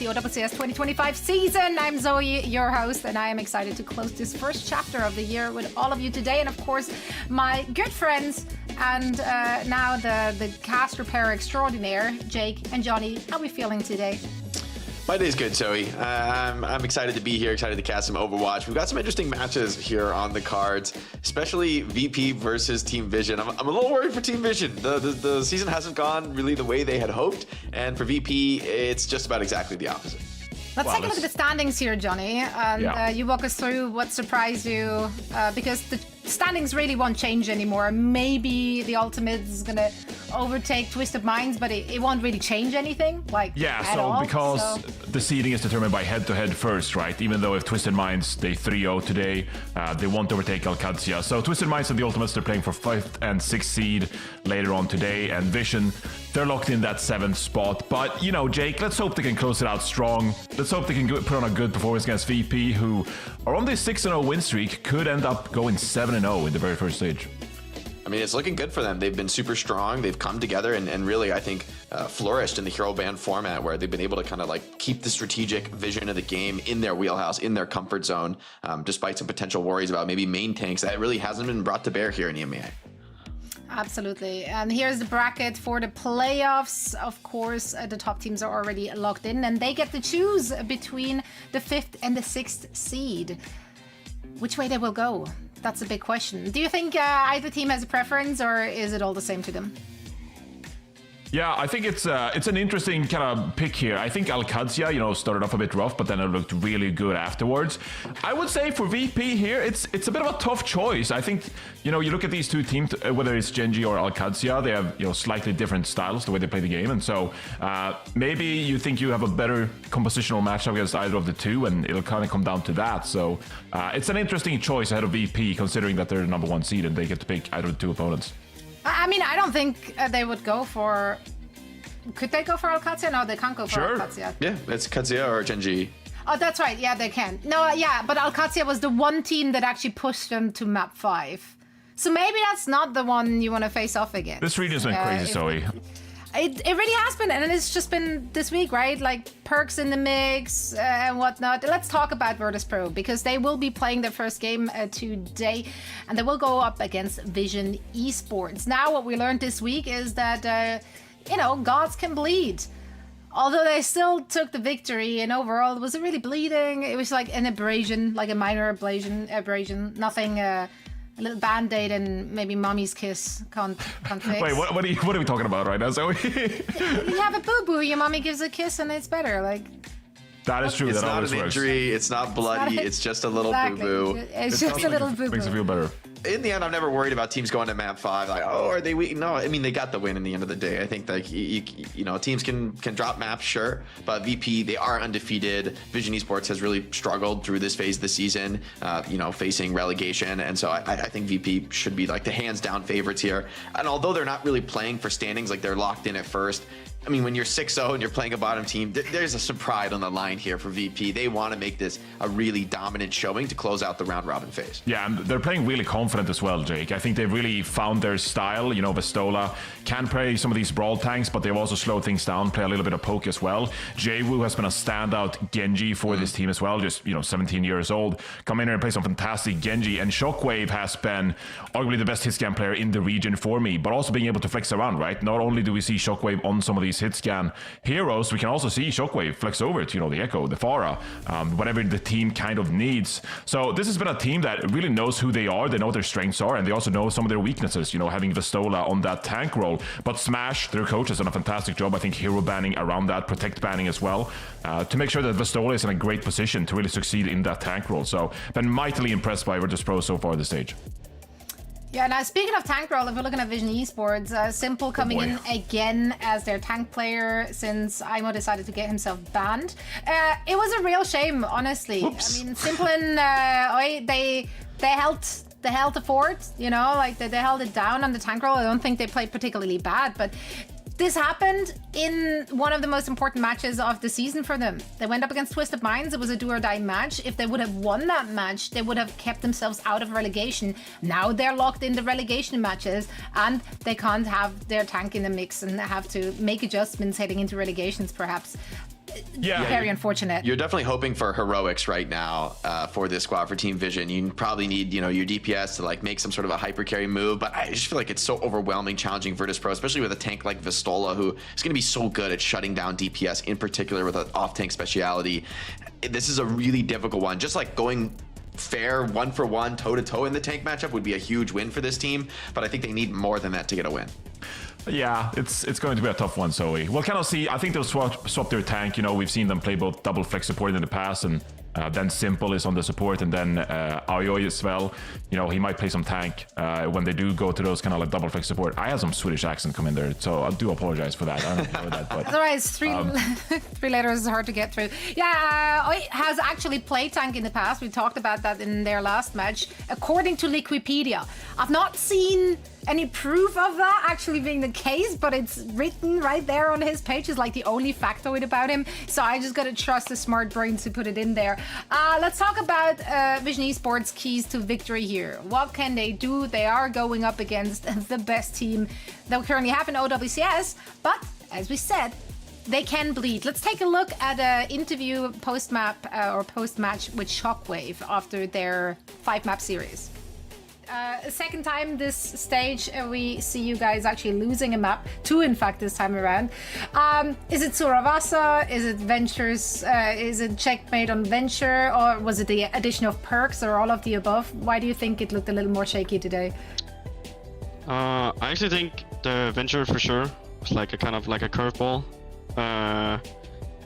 the OWCS 2025 season. I'm Zoe, your host, and I am excited to close this first chapter of the year with all of you today. And of course, my good friends and now the cast repair extraordinaire, Jake and Johnny. How are we feeling today? My day's good, Zoe. I'm excited to be here, excited to cast some Overwatch. We've got some interesting matches here on the cards, especially VP versus Team Vision. I'm a little worried for Team Vision. The season hasn't gone really the way they had hoped, and for VP, it's just about exactly the opposite. Let's take a look at the standings here, Johnny. And you walk us through what surprised you, because the standings really won't change anymore. Maybe the Ultimate is going to overtake Twisted Minds, but it won't really change anything. Because the seeding is determined by head-to-head first, right? Even though if Twisted Minds, they 3-0 today, they won't overtake OWCS. So Twisted Minds and the Ultimates, they're playing for 5th and 6th seed later on today, and Vision, they're locked in that 7th spot. But, you know, Jake, let's hope they can close it out strong. Let's hope they can put on a good performance against VP, who are on this 6-0 win streak, could end up going 7-0 in the very first stage. I mean, it's looking good for them. They've been super strong. They've come together and really, I think, flourished in the hero band format, where they've been able to kind of like keep the strategic vision of the game in their wheelhouse, in their comfort zone, despite some potential worries about maybe main tanks. That really hasn't been brought to bear here in EMEA. Absolutely. And here's the bracket for the playoffs. Of course, the top teams are already locked in, and they get to choose between the 5th and the 6th seed. Which way they will go? That's a big question. Do you think either team has a preference, or is it all the same to them? Yeah, I think it's an interesting kind of pick here. I think OWCS, started off a bit rough, but then it looked really good afterwards. I would say for VP here, it's a bit of a tough choice. I think, you look at these two teams, whether it's Genji or OWCS, they have, slightly different styles, the way they play the game. And so maybe you think you have a better compositional matchup against either of the two, and it'll kind of come down to that. So it's an interesting choice ahead of VP, considering that they're the number 1 seed and they get to pick either of the two opponents. I mean, I don't think they would go for... Could they go for OWCS? No, they can't go for OWCS. Yeah, it's Kazuya or Genji. Oh, that's right. Yeah, they can. No, yeah, but OWCS was the one team that actually pushed them to map 5. So maybe that's not the one you want to face off against. This region's been crazy, Zoe. It really has been, and it's just been this week, right? Like perks in the mix and whatnot. Let's talk about Virtus.pro, because they will be playing their first game today, and they will go up against Vision Esports. Now, what we learned this week is that, gods can bleed. Although they still took the victory, and overall, was it really bleeding? It was like an abrasion, like a minor abrasion, nothing... A little band-aid and maybe mommy's kiss can't fix. Wait, what are we talking about right now, Zoe? You have a boo-boo, your mommy gives a kiss and it's better. Like, that is true. It's that not an injury. It's not bloody. It's just a little boo-boo. It's just a little boo-boo. Makes it feel better. In the end, I'm never worried about teams going to map 5. Like, oh, are they weak? No, I mean, they got the win in the end of the day. I think like teams can drop maps, sure, but VP, they are undefeated. Vision Esports has really struggled through this phase of the season, facing relegation, and so I think VP should be like the hands down favorites here. And although they're not really playing for standings, like they're locked in at first. I mean, when you're 6-0 and you're playing a bottom team, there's some pride on the line here for VP. They want to make this a really dominant showing to close out the round robin phase. Yeah, and they're playing really confident as well, Jake. I think they've really found their style. Vestola can play some of these brawl tanks, but they've also slowed things down, play a little bit of poke as well. Jwoo has been a standout Genji for this team as well, just, 17 years old. Come in here and play some fantastic Genji. And Shockwave has been arguably the best hit scan player in the region for me, but also being able to flex around, right? Not only do we see Shockwave on some of these hit scan heroes, we can also see Shockwave flex over to, the Echo, the Pharah, whatever the team kind of needs. So this has been a team that really knows who they are, they know what their strengths are, and they also know some of their weaknesses, having Vestola on that tank role. But Smash, their coach, has done a fantastic job, I think, hero banning around that, protect banning as well, to make sure that Vestola is in a great position to really succeed in that tank role. So been mightily impressed by Virtus.pro so far this stage. Yeah, now speaking of tank role, if we're looking at Vision Esports, Simple coming in again as their tank player since Aimo decided to get himself banned. It was a real shame, honestly. Oops. I mean, Simple and Oi, they held the fort, they held it down on the tank role. I don't think they played particularly bad, but this happened in one of the most important matches of the season for them. They went up against Twisted Minds. It was a do or die match. If they would have won that match, they would have kept themselves out of relegation. Now they're locked in the relegation matches and they can't have their tank in the mix and have to make adjustments heading into relegations perhaps. Yeah. very unfortunate. You're definitely hoping for heroics right now for this squad for Team Vision. You probably need, your DPS to like make some sort of a hyper carry move, but I just feel like it's so overwhelming challenging Virtus.pro, especially with a tank like Vistola, who is going to be so good at shutting down DPS, in particular with an off-tank speciality. This is a really difficult one. Just like going fair 1-for-1 toe-to-toe in the tank matchup would be a huge win for this team, but I think they need more than that to get a win. Yeah, it's going to be a tough one, Zoe. We'll kind of see. I think they'll swap their tank. We've seen them play both double flex support in the past, and then Simple is on the support, and then Ayo as well. He might play some tank when they do go to those kind of like double flex support. I have some Swedish accent come in there, so I do apologize for that. I don't know that, but otherwise, three letters is hard to get through. Yeah, Oi has actually played tank in the past. We talked about that in their last match. According to Liquipedia, I've not seen any proof of that actually being the case, but it's written right there on his page. Is like the only factoid about him, so I just gotta trust the smart brains to put it in there. Let's talk about Vision Esports keys to victory here. What can they do? They are going up against the best team that we currently have in OWCS, but as we said, they can bleed. Let's take a look at an interview post-map or post-match with Shockwave after their 5-map series. Second time this stage, we see you guys actually losing a map. 2, in fact, this time around. Is it Suravasa? Is it Ventures? Is it checkmate on Venture? Or was it the addition of perks or all of the above? Why do you think it looked a little more shaky today? I actually think the Venture for sure was like a kind of like a curveball.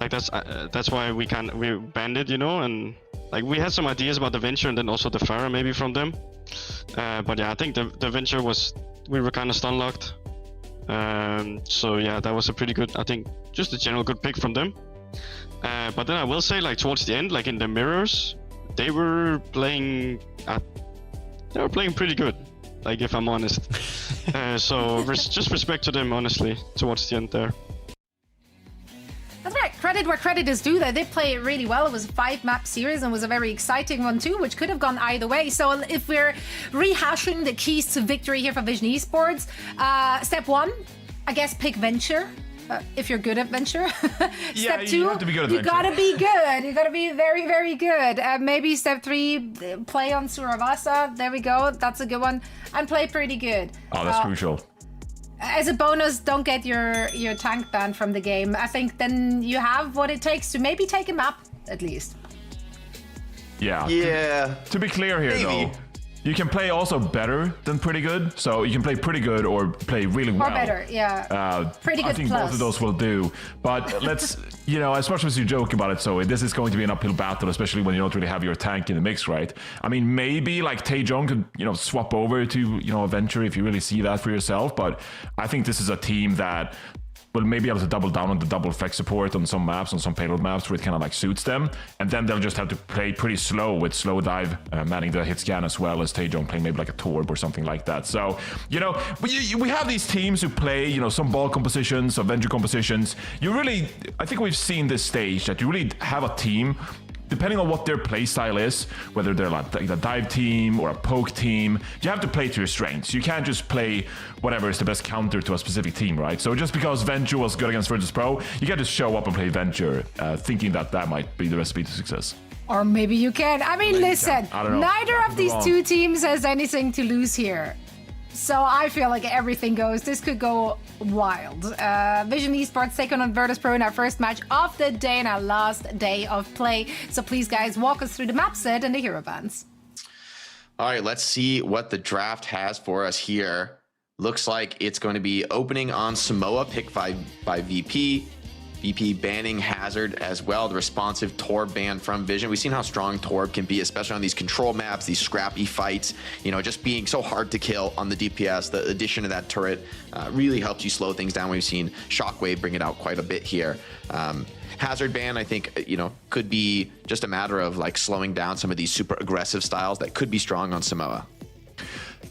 Like that's why we banned it, and like we had some ideas about the Venture and then also the Pharah maybe from them. But yeah, I think the Venture we were kind of stun locked. So yeah, that was a pretty good, I think, just a general good pick from them. But then I will say, like towards the end, like in the mirrors, they were playing pretty good. Like if I'm honest. So just respect to them, honestly, towards the end there. That's right. Credit where credit is due. They did play it really well. It was a 5-map series and was a very exciting one too, which could have gone either way. So if we're rehashing the keys to victory here for Vision Esports, step 1, I guess pick Venture. If you're good at Venture. Step 2, you have to be good at Venture. You gotta be good. You gotta be very, very good. Maybe step 3, play on Suravasa. There we go. That's a good one. And play pretty good. Oh, that's crucial. As a bonus, don't get your tank banned from the game. I think then you have what it takes to maybe take a map, at least. Yeah. To be clear here, Maybe. though, you can play also better than pretty good. So you can play pretty good or play really well. Or better, yeah. Pretty good I think plus. both of those will do. But let's, as much as you joke about it, so this is going to be an uphill battle, especially when you don't really have your tank in the mix, right? I mean, maybe like Taejong could, swap over to, a Venture if you really see that for yourself. But I think this is a team that will maybe able to double down on the double flex support on some maps, on some payload maps where it kind of like suits them. And then they'll just have to play pretty slow with slow dive, manning the hit scan as well as Taejong playing maybe like a Torb or something like that. So, we have these teams who play, some ball compositions, some Venture compositions. I think we've seen this stage that you really have a team, depending on what their play style is, whether they're like a dive team or a poke team, you have to play to your strengths. You can't just play whatever is the best counter to a specific team, right? So just because Venture was good against Virtus.pro, you can't just show up and play Venture thinking that might be the recipe to success. Or maybe you can. I mean, listen, I don't know. neither of these two teams has anything to lose here. So I feel like everything goes. This could go wild. Vision Esports taking on Virtus.pro in our first match of the day and our last day of play. So please, guys, walk us through the map set and the hero bands. All right, let's see what the draft has for us here. Looks like it's going to be opening on Samoa, picked by VP. VP banning Hazard as well, the responsive Torb ban from Vision. We've seen how strong Torb can be, especially on these control maps, these scrappy fights, just being so hard to kill on the DPS. The addition of that turret really helps you slow things down. We've seen Shockwave bring it out quite a bit here. Hazard ban, I think, could be just a matter of like slowing down some of these super aggressive styles that could be strong on Samoa.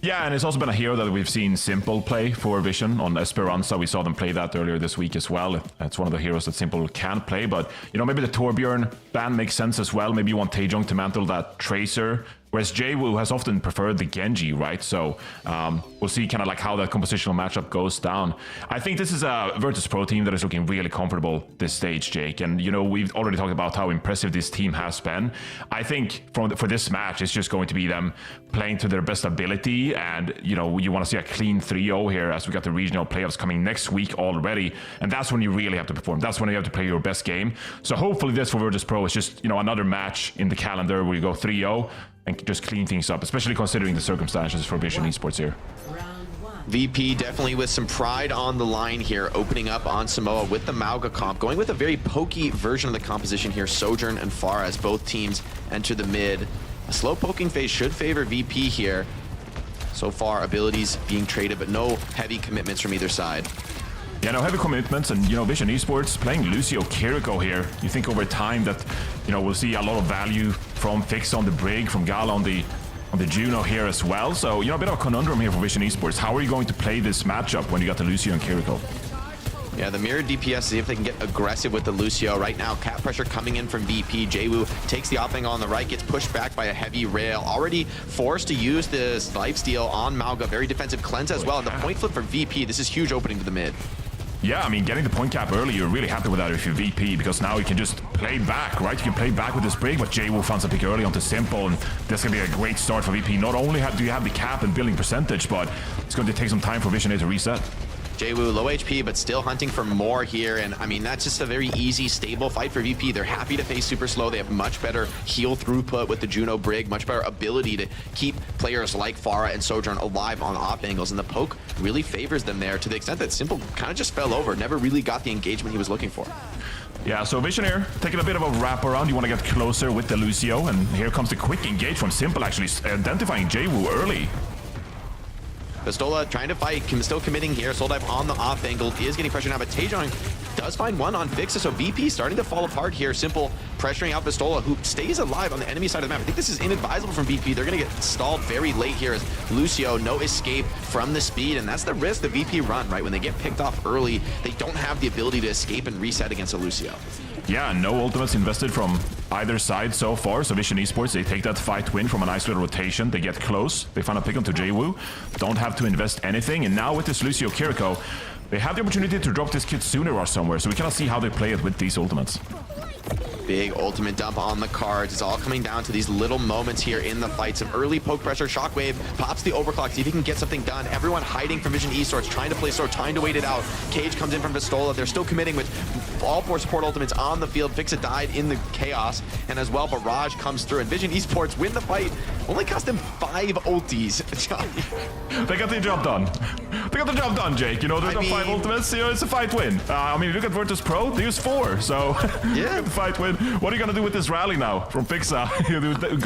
Yeah, and it's also been a hero that we've seen Simple play for Vision on Esperanza. We saw them play that earlier this week as well. It's one of the heroes that Simple can play, but maybe the Torbjorn ban makes sense as well. Maybe you want Taejong to mantle that Tracer Whereas Jwoo has often preferred the Genji, right? So we'll see kind of like how that compositional matchup goes down. I think this is a Virtus.pro team that is looking really comfortable this stage, Jake. And, you know, we've already talked about how impressive this team has been. I think for this match, it's just going to be them playing to their best ability. And, you know, you want to see a clean 3-0 here as we got the regional playoffs coming next week already. And that's when you really have to perform. That's when you have to play your best game. So hopefully this for Virtus.pro is just, you know, another match in the calendar where you go 3-0 and just clean things up, especially considering the circumstances for Vision Esports here. VP definitely with some pride on the line here, opening up on Samoa with the Mauga comp, going with a very pokey version of the composition here. Sojourn and Pharah as both teams enter the mid. A slow poking phase should favor VP here. So far, abilities being traded, but no heavy commitments from either side. Yeah, no heavy commitments, and, you know, Vision Esports playing Lucio Kiriko here. You think over time that, you know, we'll see a lot of value from Fix on the Brig, from Gala on the Juno here as well. So, you know, a bit of a conundrum here for Vision Esports. How are you going to play this matchup when you got the Lucio and Kiriko? Yeah, the mirrored DPS, see if they can get aggressive with the Lucio. Right now, cap pressure coming in from VP. Jwoo takes the off angle on the right, gets pushed back by a heavy rail. Already forced to use this lifesteal on Mauga. Very defensive cleanse as well. And the point flip for VP, this is huge opening to the mid. Yeah, I mean, getting the point cap early, you're really happy with that if you're VP, because now you can just play back, right? You can play back with this Brig, but Jwoo finds a pick early onto Simple, and that's going to be a great start for VP. Not only do you have the cap and building percentage, but it's going to take some time for Vision A to reset. Jwoo low HP, but still hunting for more here. And I mean, that's just a very easy, stable fight for VP. They're happy to face super slow. They have much better heal throughput with the Juno Brig, much better ability to keep players like Pharah and Sojourn alive on off angles. And the poke really favors them there to the extent that Simple kind of just fell over, never really got the engagement he was looking for. Yeah, so Vision here, taking a bit of a wrap around. You want to get closer with the Lucio, and here comes the quick engage from Simple, actually identifying Jwoo early. Pistola trying to fight, still committing here. Soul Dive on the off angle, is getting pressure now, but Taejong does find one on Fixa, so VP starting to fall apart here. Simple pressuring out Pistola, who stays alive on the enemy side of the map. I think this is inadvisable from VP. They're going to get stalled very late here as Lucio, no escape from the speed, and that's the risk the VP run, right? When they get picked off early, they don't have the ability to escape and reset against a Lucio. Yeah, no ultimates invested from either side so far. So Vision Esports, they take that fight win from a nice little rotation. They get close. They find a pick onto Jwoo. Don't have to invest anything. And now with this Lucio Kiriko, they have the opportunity to drop this kit sooner or somewhere. So we cannot see how they play it with these ultimates. Big ultimate dump on the cards. It's all coming down to these little moments here in the fight. Some early poke pressure. Shockwave pops the overclock. See if he can get something done. Everyone hiding from Vision Esports, trying to play sword, trying to wait it out. Cage comes in from Pistola. They're still committing with all 4 support ultimates on the field. Fixa died in the chaos. And as well, Barrage comes through. And Vision Esports win the fight. Only cost them 5 ultis. They got the job done. They got the job done, Jake. You know, there's 5 ultimates. You know, it's a fight win. I mean, look at Virtus.pro. They use 4. So, yeah, the fight win. What are you going to do with this rally now from Fixa?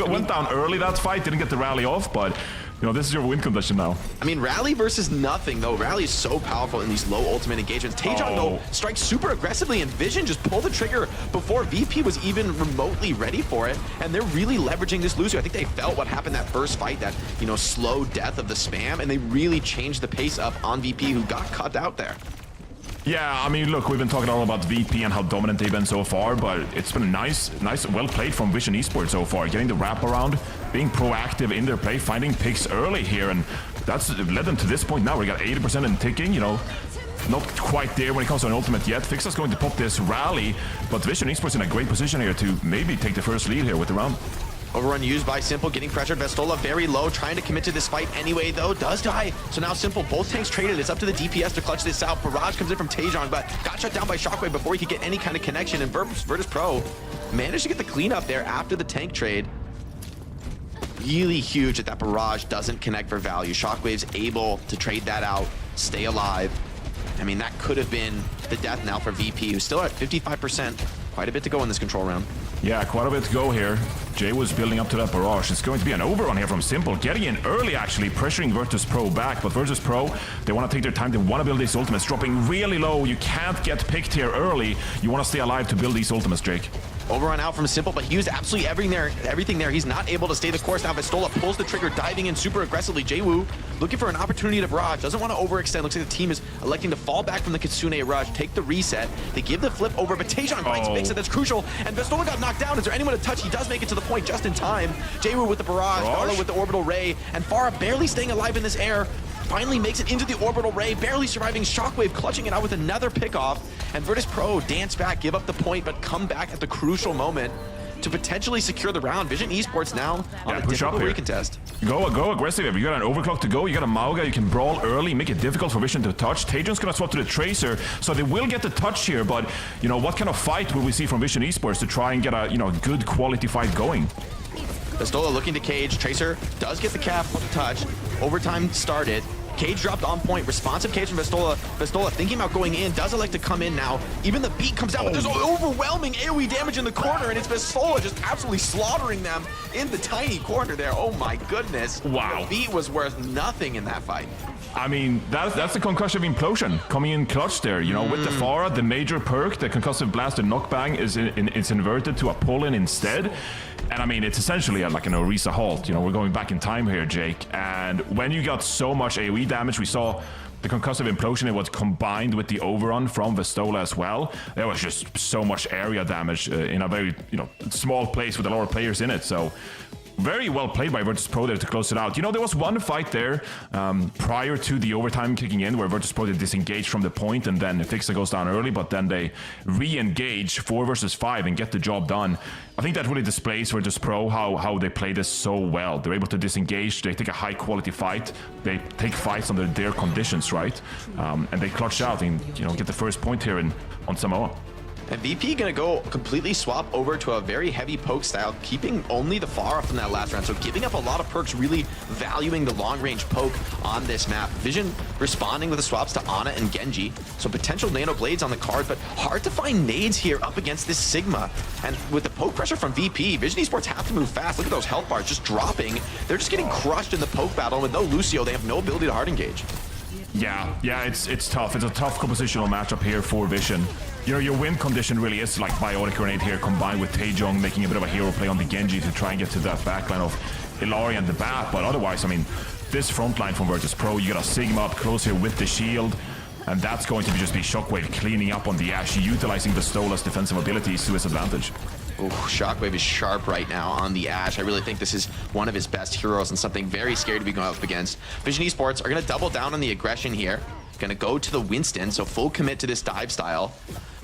Went down early that fight, didn't get the rally off, but, you know, this is your win condition now. I mean, rally versus nothing, though. Rally is so powerful in these low ultimate engagements. Taejong, though, strikes super aggressively, and Vision just pulled the trigger before VP was even remotely ready for it, and they're really leveraging this Lucio. I think they felt what happened that first fight, that, you know, slow death of the spam, and they really changed the pace up on VP, who got cut out there. Yeah, I mean, look, we've been talking all about VP and how dominant they've been so far, but it's been nice, well played from Vision Esports so far. Getting the wraparound, being proactive in their play, finding picks early here, and that's led them to this point now. We got 80% in ticking, you know, not quite there when it comes to an ultimate yet. Fixa's going to pop this rally, but Vision Esports in a great position here to maybe take the first lead here with the round. Overrun used by Simple, getting pressured. Vestola very low, trying to commit to this fight anyway, though. Does die. So now Simple, both tanks traded. It's up to the DPS to clutch this out. Barrage comes in from Taejong, but got shut down by Shockwave before he could get any kind of connection. And Virtus.pro managed to get the cleanup there after the tank trade. Really huge that Barrage doesn't connect for value. Shockwave's able to trade that out, stay alive. I mean, that could have been the death knell for VP, who's still at 55%. Quite a bit to go in this control round. Yeah, quite a bit to go here. Jay was building up to that barrage. It's going to be an overrun here from Simple. Getting in early, actually, pressuring Virtus.pro back. But Virtus.pro, they want to take their time. They want to build these ultimates. Dropping really low. You can't get picked here early. You want to stay alive to build these ultimates, Jake. Overrun out from Simple, but he used absolutely everything there. He's not able to stay the course. Now Vestola pulls the trigger, diving in super aggressively. JWoo looking for an opportunity to barrage. Doesn't want to overextend. Looks like the team is electing to fall back from the Kitsune rush, take the reset. They give the flip over, but Taejon bites makes it. That's crucial. And Vestola got knocked down. Is there anyone to touch? He does make it to the point just in time. JWoo with the barrage, Gala with the orbital ray, and Farah barely staying alive in this air. Finally makes it into the orbital ray, barely surviving. Shockwave clutching it out with another pickoff. And Virtus.pro dance back, give up the point, but come back at the crucial moment to potentially secure the round. Vision Esports now on a difficult recontest. Go aggressive. If you got an overclock to go, you got a Mauga, you can brawl early, make it difficult for Vision to touch. Taejon's gonna swap to the Tracer, so they will get the touch here, but you know, what kind of fight will we see from Vision Esports to try and get a, you know, good quality fight going? Vestola looking to cage. Tracer does get the cap touch. Overtime started. Cage dropped on point. Responsive cage from Vestola. Vestola thinking about going in. Does elect to come in now. Even the beat comes out, but there's overwhelming AoE damage in the corner, and it's Vestola just absolutely slaughtering them in the tiny corner there. Oh my goodness. Wow. The beat was worth nothing in that fight. I mean, that's the concussive implosion coming in clutch there. You know, with the Farah, the major perk, the concussive blast, the knockbang it's inverted to a pull-in instead. And I mean, it's essentially like an Orisa halt. You know, we're going back in time here, Jake. And when you got so much AoE damage, we saw the concussive implosion, it was combined with the overrun from Vestola as well. There was just so much area damage in a very, you know, small place with a lot of players in it. So very well played by Virtus.pro there to close it out. You know, there was one fight there prior to the overtime kicking in where Virtus.pro did disengage from the point and then Fixa goes down early, but then they re-engage 4 versus 5 and get the job done. I think that really displays Virtus.pro how they play this so well. They're able to disengage, they take a high quality fight, they take fights under their conditions, right? And they clutch out and, you know, get the first point here on Samoa. And VP gonna go completely swap over to a very heavy poke style, keeping only the Farah from that last round. So giving up a lot of perks, really valuing the long range poke on this map. Vision responding with the swaps to Ana and Genji. So potential nano blades on the card, but hard to find nades here up against this Sigma. And with the poke pressure from VP, Vision Esports have to move fast. Look at those health bars just dropping. They're just getting crushed in the poke battle. With no Lucio, they have no ability to hard engage. Yeah, it's tough. It's a tough compositional matchup here for Vision. You know, your win condition really is like Biotic Grenade here combined with Taejong making a bit of a hero play on the Genji to try and get to that backline of Illari and the Bat. But otherwise, I mean, this front line from Virtus.pro, you got a Sigma up close here with the shield. And that's going to just be Shockwave cleaning up on the Ashe, utilizing Vestola's defensive abilities to his advantage. Ooh, Shockwave is sharp right now on the Ashe. I really think this is one of his best heroes and something very scary to be going up against. Vision Esports are going to double down on the aggression here. Going to go to the Winston, so full commit to this dive style.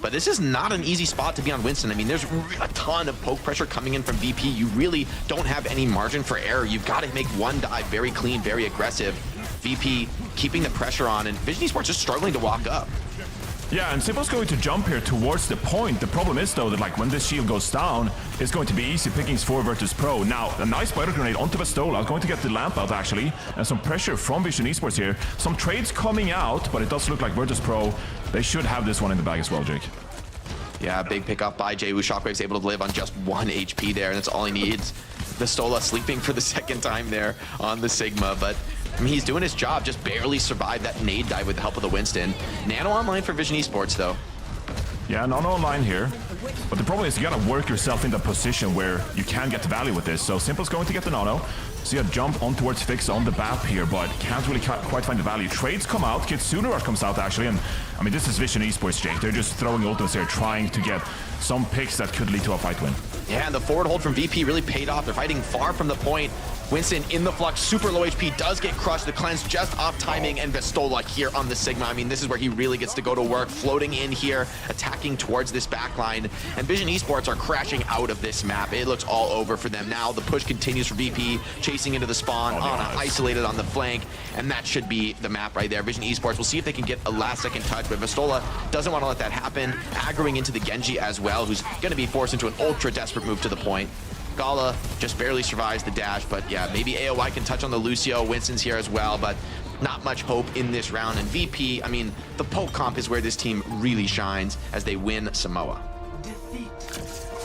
But this is not an easy spot to be on Winston. I mean, there's a ton of poke pressure coming in from VP. You really don't have any margin for error. You've got to make one dive very clean, very aggressive. VP keeping the pressure on, and Vision Esports just struggling to walk up. Yeah, and Simple's going to jump here towards the point. The problem is, though, that like when this shield goes down, it's going to be easy pickings for Virtus.pro. Now, a nice Spider Grenade onto Vestola, going to get the lamp out, actually, and some pressure from Vision Esports here. Some trades coming out, but it does look like Virtus.pro, they should have this one in the bag as well, Jake. Yeah, big pickup by JWoo. Shockwave's able to live on just 1 HP there, and that's all he needs. Vestola sleeping for the second time there on the Sigma, but I mean, he's doing his job, just barely survived that nade dive with the help of the Winston. Nano online for Vision Esports, though. Yeah, Nano online here. But the problem is you gotta work yourself in the position where you can get the value with this. So Simple's going to get the Nano. See a jump on towards Fix on the BAP here, but can't really quite find the value. Trades come out, Kitsune Rush comes out actually, and I mean, this is Vision Esports, Jake. They're just throwing ultimates here, trying to get some picks that could lead to a fight win. Yeah, and the forward hold from VP really paid off. They're fighting far from the point. Winston in the flux, super low HP, does get crushed. The cleanse just off timing, and Vestola here on the Sigma. I mean, this is where he really gets to go to work, floating in here, attacking towards this backline. And Vision Esports are crashing out of this map. It looks all over for them now. The push continues for VP, chasing into the spawn, isolated on the flank, and that should be the map right there. Vision Esports, we'll see if they can get a last-second touch, but Vestola doesn't want to let that happen, aggroing into the Genji as well, who's going to be forced into an ultra-desperate move to the point. Gala just barely survives the dash, but yeah, maybe AOI can touch on the Lucio. Winston's here as well, but not much hope in this round. And VP, I mean, the poke comp is where this team really shines as they win Samoa.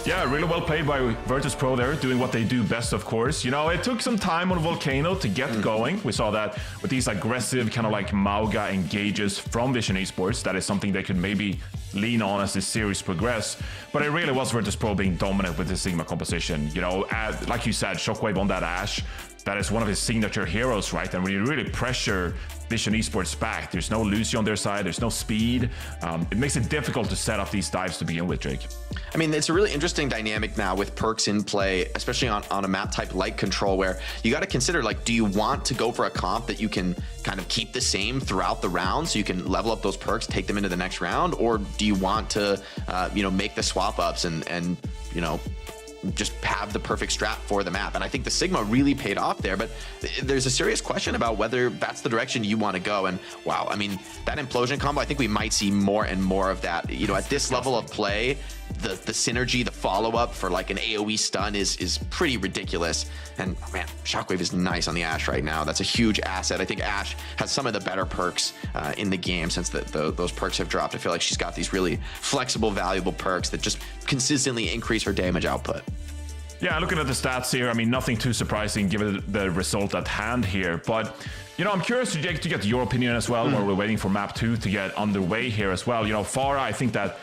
Yeah, really well played by Virtus.pro there, doing what they do best, of course. You know, it took some time on Volcano to get going. We saw that with these aggressive kind of like Mauga engages from Vision Esports. That is something they could maybe lean on as this series progress. But it really was Virtus.pro being dominant with the Sigma composition. You know, like you said, Shockwave on that Ashe, that is one of his signature heroes, right? And when you really pressure Vision Esports back, there's no Lucio on their side, there's no speed. It makes it difficult to set up these dives to begin with, Jake. I mean, it's a really interesting dynamic now with perks in play, especially on a map type like Control, where you got to consider, like, do you want to go for a comp that you can kind of keep the same throughout the round so you can level up those perks, take them into the next round? Or do you want to, make the swap ups and just have the perfect strat for the map? And I think the Sigma really paid off there, but there's a serious question about whether that's the direction you want to go. And wow, I mean, that implosion combo, I think we might see more and more of that. You know, at this level of play, the synergy, the follow-up for like an AoE stun is pretty ridiculous. And man, Shockwave is nice on the Ashe right now. That's a huge asset. I think Ashe has some of the better perks in the game since those perks have dropped. I feel like she's got these really flexible, valuable perks that just consistently increase her damage output. Yeah, looking at the stats here, I mean, nothing too surprising given the result at hand here. But, you know, I'm curious, Jake, to get your opinion as well, while we're waiting for map 2 to get underway here as well. You know, Pharah, I think that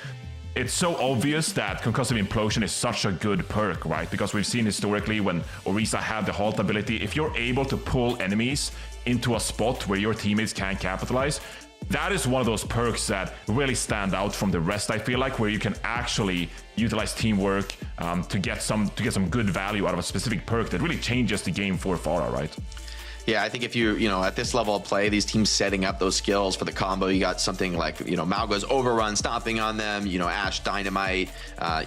it's so obvious that Concussive Implosion is such a good perk, right? Because we've seen historically when Orisa had the halt ability, if you're able to pull enemies into a spot where your teammates can't capitalize, that is one of those perks that really stand out from the rest, I feel like, where you can actually utilize teamwork to get some good value out of a specific perk that really changes the game for Pharah, right? Yeah, I think if you at this level of play, these teams setting up those skills for the combo, you got something like, Malga's Overrun stomping on them, Ashe Dynamite,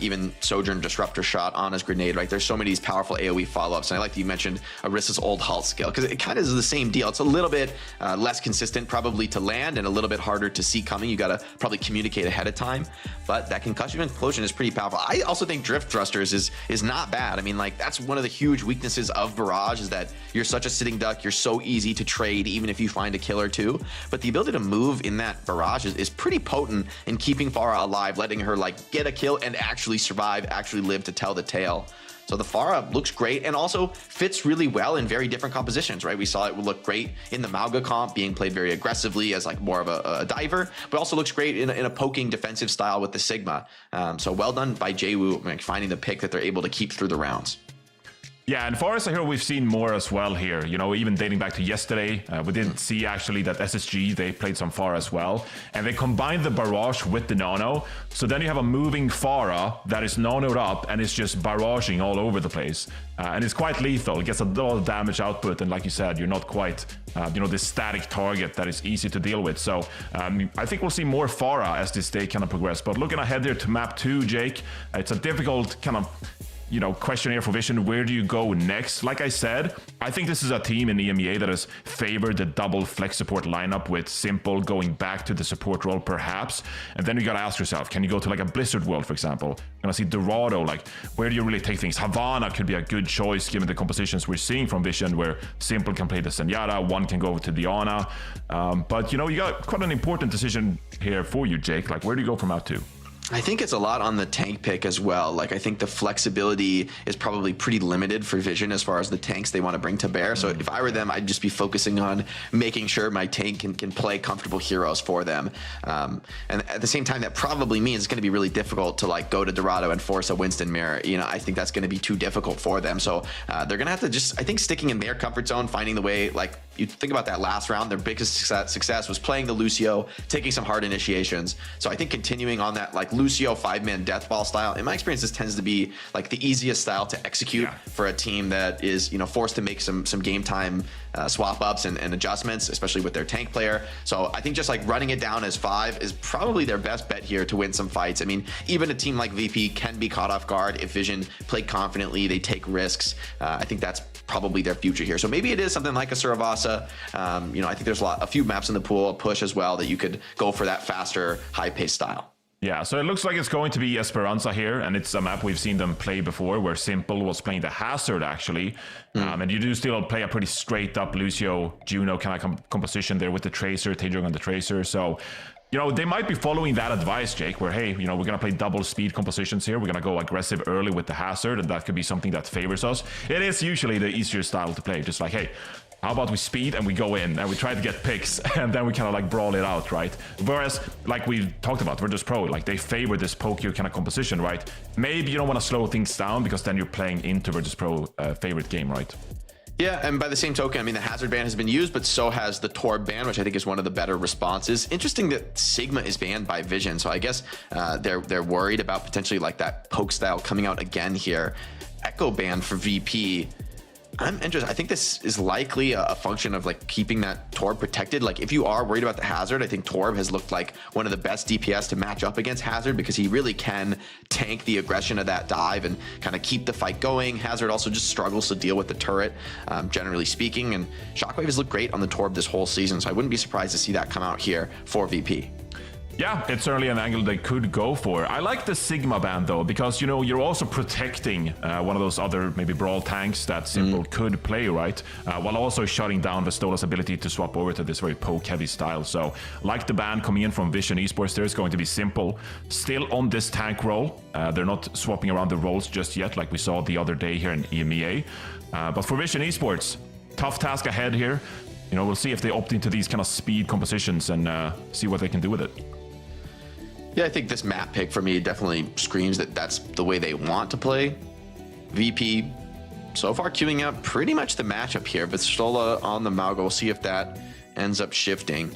even Sojourn Disruptor Shot, Ana's Grenade, right? There's so many of these powerful AoE follow-ups. And I like that you mentioned Orisa's old halt skill, because it kind of is the same deal. It's a little bit less consistent probably to land and a little bit harder to see coming. You got to probably communicate ahead of time, but that Concussive Implosion is pretty powerful. I also think Drift Thrusters is not bad. I mean, like, that's one of the huge weaknesses of Barrage, is that you're such a sitting duck. You're so easy to trade even if you find a kill or two, but the ability to move in that Barrage is pretty potent in keeping Pharah alive, letting her like get a kill and actually survive, actually live to tell the tale. So the Pharah looks great and also fits really well in very different compositions, right? We saw it would look great in the Malga comp, being played very aggressively as like more of a diver, but also looks great in a poking defensive style with the Sigma. So well done by JWoo, like, finding the pick that they're able to keep through the rounds. Yeah, and for us here, we've seen more as well here. Even dating back to yesterday, we did see actually that SSG, they played some Pharah as well. And they combined the Barrage with the Nano. So then you have a moving Pharah that is nanoed up and is just barraging all over the place. And it's quite lethal. It gets a lot of damage output. And like you said, you're not quite, this static target that is easy to deal with. So I think we'll see more Pharah as this day kind of progress. But looking ahead there to map 2, Jake, it's a difficult kind of question here for Vision. Where do you go next? Like I said, I think this is a team in EMEA that has favored the double flex support lineup, with Simple going back to the support role perhaps. And then you gotta ask yourself, can you go to like a Blizzard world, for example? You're gonna see Dorado, like, where do you really take things? Havana could be a good choice given the compositions we're seeing from Vision, where Simple can play the Zenyatta, one can go to Diana. But you got quite an important decision here for you, Jake. Like, where do you go from out 2? I think it's a lot on the tank pick as well. Like, I think the flexibility is probably pretty limited for Vision as far as the tanks they want to bring to bear. So if I were them, I'd just be focusing on making sure my tank can play comfortable heroes for them. And at the same time, that probably means it's going to be really difficult to like go to Dorado and force a Winston mirror. I think that's going to be too difficult for them. So they're going to have to just, I think, sticking in their comfort zone, finding the way. Like, you think about that last round, their biggest success was playing the Lucio, taking some hard initiations. So I think continuing on that like Lucio 5-man death ball style, in my experience, this tends to be like the easiest style to execute for a team that is forced to make some game time swap ups and adjustments, especially with their tank player. So I think just like running it down as 5 is probably their best bet here to win some fights. I mean, even a team like VP can be caught off guard if Vision play confidently, they take risks. I think that's probably their future here. So maybe it is something like a Suravasa. I think there's a few maps in the pool, a push as well, that you could go for that faster, high-paced style. Yeah, so it looks like it's going to be Esperanza here, and it's a map we've seen them play before, where Simple was playing the Hazard, actually. And you do still play a pretty straight-up Lucio, Juno kind of composition there with the Tracer, Taejong on the Tracer. So, they might be following that advice, Jake, where, hey, we're going to play double speed compositions here. We're going to go aggressive early with the Hazard, and that could be something that favors us. It is usually the easier style to play. Just like, hey, how about we speed and we go in and we try to get picks and then we kind of like brawl it out, right? Whereas, like we talked about, Virtus.pro, like they favor this poker kind of composition, right? Maybe you don't want to slow things down because then you're playing into Virtus.pro favorite game, right? Yeah, and by the same token, I mean, the Hazard ban has been used, but so has the Torb ban, which I think is one of the better responses. Interesting that Sigma is banned by Vision, so I guess they're worried about potentially like that poke style coming out again here. Echo ban for VP. I'm interested. I think this is likely a function of like keeping that Torb protected. Like if you are worried about the Hazard, I think Torb has looked like one of the best DPS to match up against Hazard because he really can tank the aggression of that dive and kind of keep the fight going. Hazard also just struggles to deal with the turret, generally speaking. And Shockwave has looked great on the Torb this whole season, so I wouldn't be surprised to see that come out here for VP. Yeah, it's certainly an angle they could go for. I like the Sigma ban though, because you know you're also protecting one of those other maybe brawl tanks that Simple could play, right? While also shutting down Vestola's ability to swap over to this very poke-heavy style. So, like the ban coming in from Vision Esports, there's going to be Simple still on this tank role. They're not swapping around the roles just yet, like we saw the other day here in EMEA. But for Vision Esports, tough task ahead here. You know, we'll see if they opt into these kind of speed compositions and see what they can do with it. Yeah, I think this map pick for me definitely screams that that's the way they want to play. VP so far queuing out pretty much the matchup here. Vistola on the Mauga. We'll see if that ends up shifting.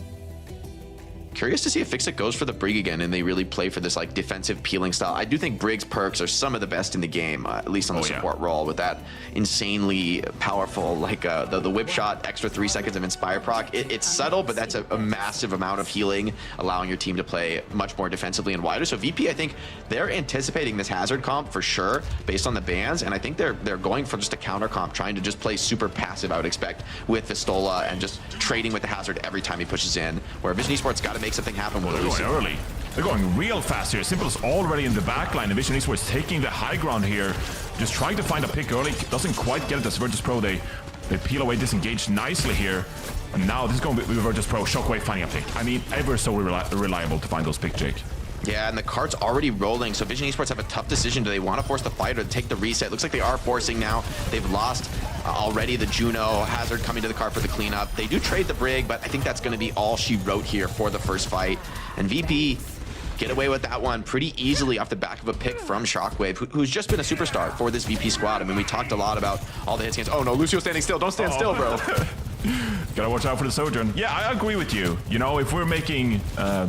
Curious to see if Fixit goes for the Brig again and they really play for this like defensive peeling style. I do think Brig's perks are some of the best in the game, at least on the support role, with that insanely powerful like the whip shot, extra 3 seconds of Inspire proc. It's subtle, but that's a massive amount of healing, allowing your team to play much more defensively and wider. So VP, I think they're anticipating this Hazard comp for sure based on the bans, and I think they're going for just a counter comp, trying to just play super passive, I would expect, with Vistola and just trading with the Hazard every time he pushes in, where Vision Esports got to make something happen with They're going early. They're going real fast here. Simple's already in the backline. And Vision Esports taking the high ground here. Just trying to find a pick early. Doesn't quite get it as Virtus.pro. They peel away, disengage nicely here. And now this is going to be Virtus.pro. Shockwave finding a pick. I mean, ever so reliable to find those picks, Jake. Yeah, and the cart's already rolling, so Vision Esports have a tough decision. Do they want to force the fight or take the reset? Looks like they are forcing now. They've lost already the Juno. Hazard coming to the cart for the cleanup. They do trade the Brig, but I think that's going to be all she wrote here for the first fight. And VP get away with that one pretty easily off the back of a pick from Shockwave, who's just been a superstar for this VP squad. I mean, we talked a lot about all the hit scans. Oh no, Lucio standing still. Don't stand still, bro. Gotta watch out for the Sojourn. Yeah, I agree with you. You know, if we're making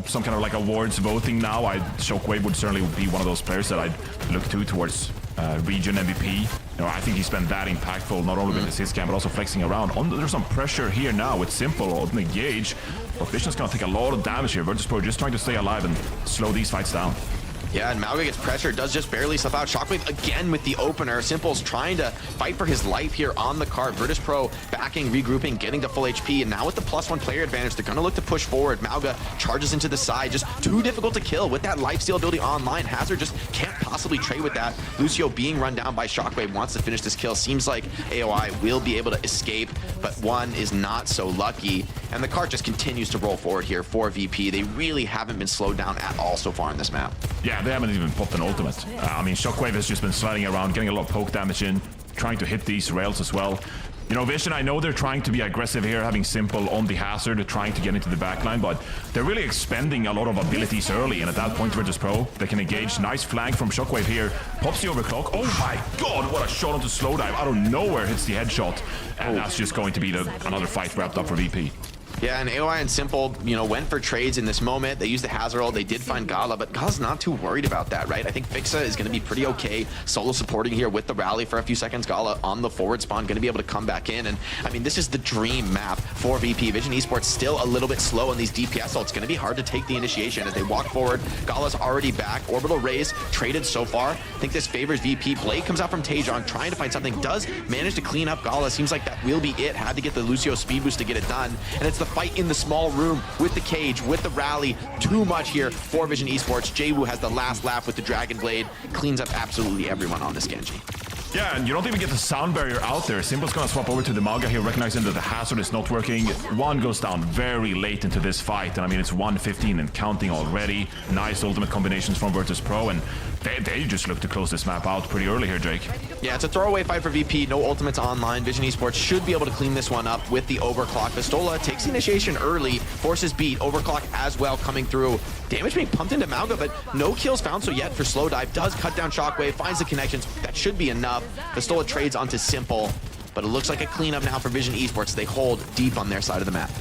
some kind of like awards voting now, Shockwave would certainly be one of those players that I'd look to towards region MVP. You know, I think he's been that impactful, not only with his hit scan, but also flexing around. There's some pressure here now with Simple on the gauge. But Vision's gonna take a lot of damage here. Virtus.pro just trying to stay alive and slow these fights down. Yeah, and Mauga gets pressure, does just barely slip out. Shockwave again with the opener. Simple's trying to fight for his life here on the cart. Virtus.pro backing, regrouping, getting to full HP, and now with the +1 player advantage, they're gonna look to push forward. Mauga charges into the side, just too difficult to kill with that lifesteal ability online. Hazard just can't possibly trade with that. Lucio being run down by Shockwave wants to finish this kill. Seems like AOI will be able to escape, but one is not so lucky. And the cart just continues to roll forward here for VP. They really haven't been slowed down at all so far in this map. Yeah, they haven't even popped an ultimate. I mean, Shockwave has just been sliding around, getting a lot of poke damage in, trying to hit these rails as well. You know, Vision, I know they're trying to be aggressive here, having Simple on the Hazard, trying to get into the backline, but they're really expending a lot of abilities early, and at that point, Virtus.pro, they can engage. Nice flank from Shockwave here. Pops the overclock. Oh my god, what a shot onto slow dive. Out of nowhere hits the headshot, and that's just going to be another fight wrapped up for VP. Yeah, and AOI and Simple, you know, went for trades in this moment. They used the Hazard ult. They did find Gala, but Gala's not too worried about that, right? I think Fixa is going to be pretty okay solo supporting here with the rally for a few seconds. Gala on the forward spawn, going to be able to come back in. And, I mean, this is the dream map for VP. Vision Esports still a little bit slow on these DPS ults. It's going to be hard to take the initiation as they walk forward. Gala's already back. Orbital Rays traded so far. I think this favors VP. Blade comes out from Taejon, trying to find something. Does manage to clean up Gala. Seems like that will be it. Had to get the Lucio speed boost to get it done. And it's the fight in the small room with the cage, with the rally. Too much here for Vision Esports. Jwoo has the last laugh with the Dragon Blade. Cleans up absolutely everyone on this Genji. Yeah, and you don't even get the sound barrier out there. Simple's gonna swap over to the Mauga here, recognizing that the Hazard is not working. One goes down very late into this fight, and I mean, it's 1:15 and counting already. Nice ultimate combinations from Virtus.pro, and they just look to close this map out pretty early here, Jake. Yeah, it's a throwaway fight for VP. No ultimates online. Vision Esports should be able to clean this one up with the overclock. Pistola takes the initiation early, forces beat. Overclock as well coming through. Damage being pumped into Malga, but no kills found so yet for Slowdive. Does cut down Shockwave, finds the connections. That should be enough. Pistola trades onto Simple, but it looks like a cleanup now for Vision Esports. They hold deep on their side of the map.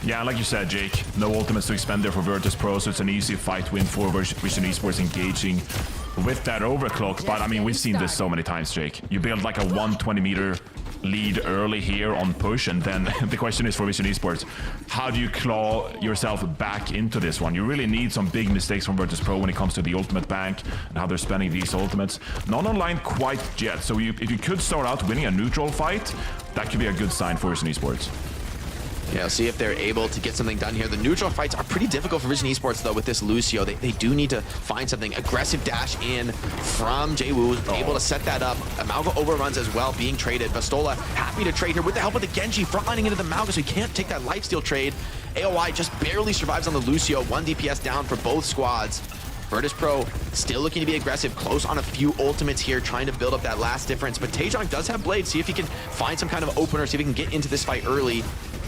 Yeah, like you said, Jake, no ultimates to expend there for Virtus.pro, so it's an easy fight win for Vision Esports engaging with that overclock. But I mean, we've seen this so many times, Jake. You build like a 120-meter lead early here on push, and then the question is for Vision Esports, how do you claw yourself back into this one? You really need some big mistakes from Virtus.pro when it comes to the ultimate bank and how they're spending these ultimates. Not online quite yet, so if you could start out winning a neutral fight, that could be a good sign for Vision Esports. Yeah, see if they're able to get something done here. The neutral fights are pretty difficult for Vision Esports, though, with this Lucio. They do need to find something. Aggressive dash in from Jwoo, able to set that up. Malga overruns as well, being traded. Pistola happy to trade here with the help of the Genji, frontlining into the Malga, so he can't take that lifesteal trade. AOI just barely survives on the Lucio. 1 DPS down for both squads. Virtus.pro still looking to be aggressive, close on a few ultimates here, trying to build up that last difference. But Taejong does have Blade. See if he can find some kind of opener, see if he can get into this fight early.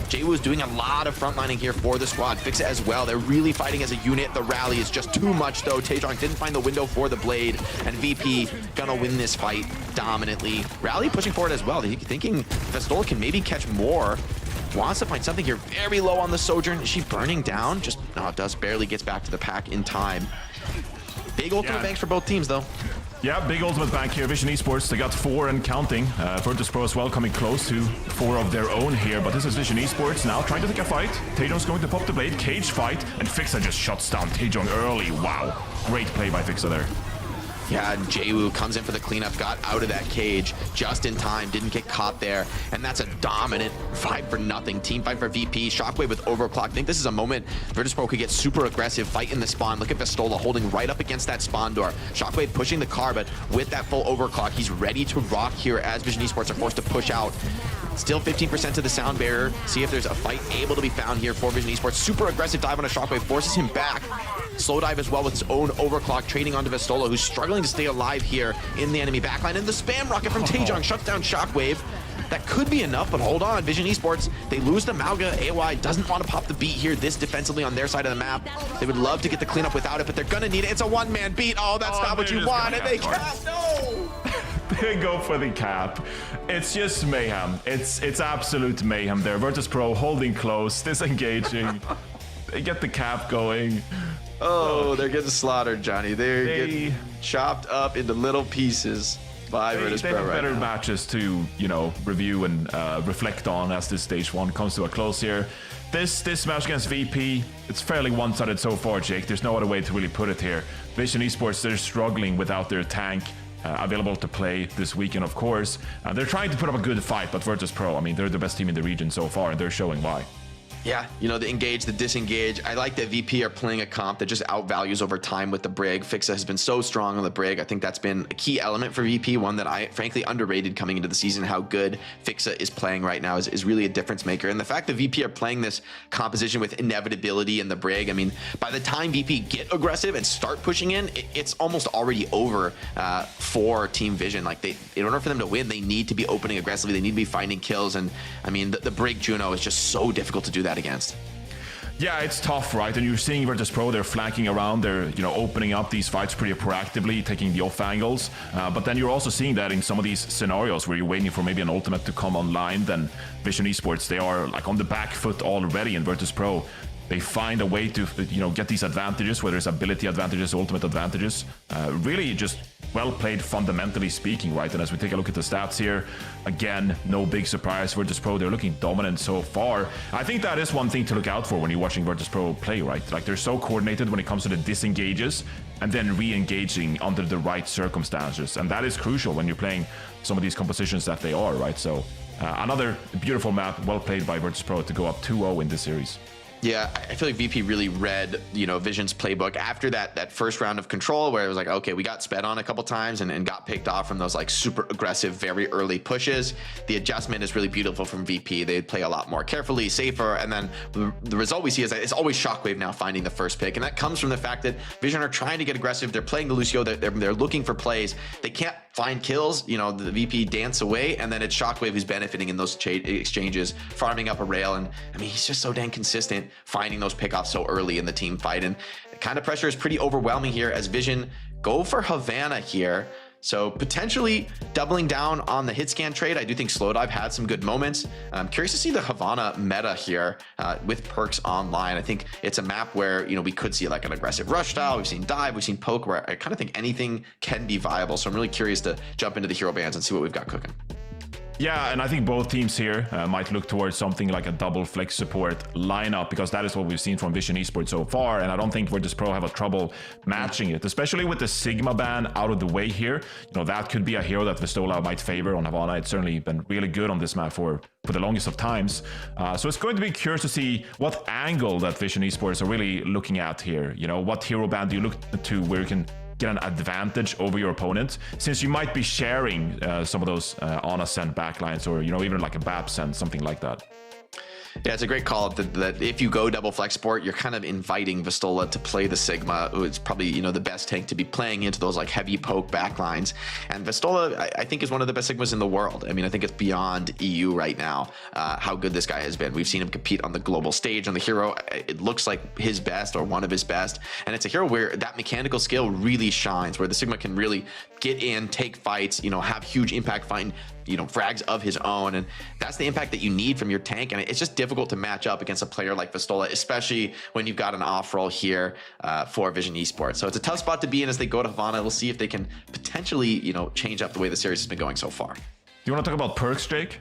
Jwoo is doing a lot of frontlining here for the squad. Fix it as well. They're really fighting as a unit. The rally is just too much, though. Taejong didn't find the window for the Blade, and VP gonna win this fight dominantly. Rally pushing forward as well. Thinking Pistola can maybe catch more. Wants to find something here. Very low on the Sojourn. Is she burning down? Just, no, it does. Barely gets back to the pack in time. Big ultimate banks for both teams, though. Yeah, big ultimate bank here. Vision Esports, they got 4 and counting. Virtus.pro as well, coming close to 4 of their own here. But this is Vision Esports now trying to take a fight. Taejong's going to pop the Blade, cage fight, and Fixa just shuts down Taejong early. Wow, great play by Fixa there. Yeah, and Jwoo comes in for the cleanup, got out of that cage just in time, didn't get caught there, and that's a dominant 5-0 team fight for VP. Shockwave with overclock. I think this is a moment Virtus.pro could get super aggressive, fight in the spawn. Look at Pistola holding right up against that spawn door. Shockwave pushing the car, but with that full overclock, he's ready to rock here as Vision Esports are forced to push out. Still 15% to the sound barrier. See if there's a fight able to be found here for Vision Esports. Super aggressive dive on a Shockwave, forces him back. Slow dive as well with his own overclock, trading onto Pistola, who's struggling to stay alive here in the enemy backline. And the spam rocket from Taejong shuts down Shockwave. That could be enough, but hold on. Vision Esports, they lose the Malga. AOI doesn't want to pop the beat here this defensively on their side of the map. They would love to get the cleanup without it, but they're gonna need it. It's a one-man beat. Oh, that's not what you want. And they can't. No! They go for the cap. It's just mayhem. It's absolute mayhem there. Virtus.pro holding close, disengaging. They get the cap going. Oh, they're getting slaughtered, Johnny. They're getting chopped up into little pieces by Virtus.pro They have right better now. matches to, review and reflect on as this stage 1 comes to a close here. This match against VP, it's fairly one-sided so far, Jake. There's no other way to really put it here. Vision Esports, they're struggling without their tank available to play this weekend, of course. They're trying to put up a good fight, but Virtus.pro, I mean, they're the best team in the region so far, and they're showing why. Yeah, the engage, the disengage. I like that VP are playing a comp that just outvalues over time with the Brig. Fixa has been so strong on the Brig. I think that's been a key element for VP, one that I frankly underrated coming into the season. How good Fixa is playing right now is really a difference maker. And the fact that VP are playing this composition with inevitability in the Brig, I mean, by the time VP get aggressive and start pushing in, it's almost already over for Team Vision. Like, in order for them to win, they need to be opening aggressively. They need to be finding kills. And I mean, the Brig Juno is just so difficult to do that against. Yeah, it's tough, right? And you're seeing Virtus.pro, they're flanking around, they're opening up these fights pretty proactively, taking the off angles. But then you're also seeing that in some of these scenarios where you're waiting for maybe an ultimate to come online. Then Vision Esports, they are like on the back foot already in Virtus.pro. They find a way to get these advantages, whether it's ability advantages, ultimate advantages. Really just well played fundamentally speaking, right? And as we take a look at the stats here, again, no big surprise. Virtus.pro, they're looking dominant so far. I think that is one thing to look out for when you're watching Virtus.pro play, right? Like, they're so coordinated when it comes to the disengages and then re-engaging under the right circumstances. And that is crucial when you're playing some of these compositions that they are, right? So another beautiful map, well played by Virtus.pro to go up 2-0 in this series. Yeah, I feel like VP really read, Vision's playbook after that first round of control, where it was like, okay, we got sped on a couple times and got picked off from those like super aggressive, very early pushes. The adjustment is really beautiful from VP. They play a lot more carefully, safer, and then the result we see is that it's always Shockwave now finding the first pick, and that comes from the fact that Vision are trying to get aggressive. They're playing the Lucio. They're looking for plays. They can't find kills. The VP dance away, and then it's Shockwave who's benefiting in those exchanges, farming up a rail, and I mean he's just so dang consistent, finding those pickoffs so early in the team fight, and the kind of pressure is pretty overwhelming here as Vision go for Havana here. So potentially doubling down on the hit scan trade. I do think Slowdive had some good moments. I'm curious to see the Havana meta here with perks online. I think it's a map where, we could see like an aggressive rush style. We've seen dive, we've seen poke, where I kind of think anything can be viable. So I'm really curious to jump into the hero bands and see what we've got cooking. Yeah, and I think both teams here might look towards something like a double flex support lineup, because that is what we've seen from Vision Esports so far, and I don't think Virtus.pro have a trouble matching it, especially with the Sigma ban out of the way here. That could be a hero that Vistola might favor on Havana. It's certainly been really good on this map for the longest of times. So it's going to be curious to see what angle that Vision Esports are really looking at here. What hero ban do you look to where you can get an advantage over your opponent, since you might be sharing some of those on ascent backlines, or even like a BAP send, something like that. Yeah, it's a great call that if you go double flex sport, you're kind of inviting Vistola to play the Sigma, who is probably, the best tank to be playing into those like heavy poke backlines. And Vistola, I think, is one of the best Sigmas in the world. I mean, I think it's beyond EU right now, how good this guy has been. We've seen him compete on the global stage on the hero. It looks like his best or one of his best. And it's a hero where that mechanical skill really shines, where the Sigma can really get in, take fights, have huge impact, find frags of his own, and that's the impact that you need from your tank. And it's just difficult to match up against a player like Vistola, especially when you've got an off roll here for Vision Esports. So it's a tough spot to be in as they go to Havana. We'll see if they can potentially change up the way the series has been going so far. Do you want to talk about perks, Jake?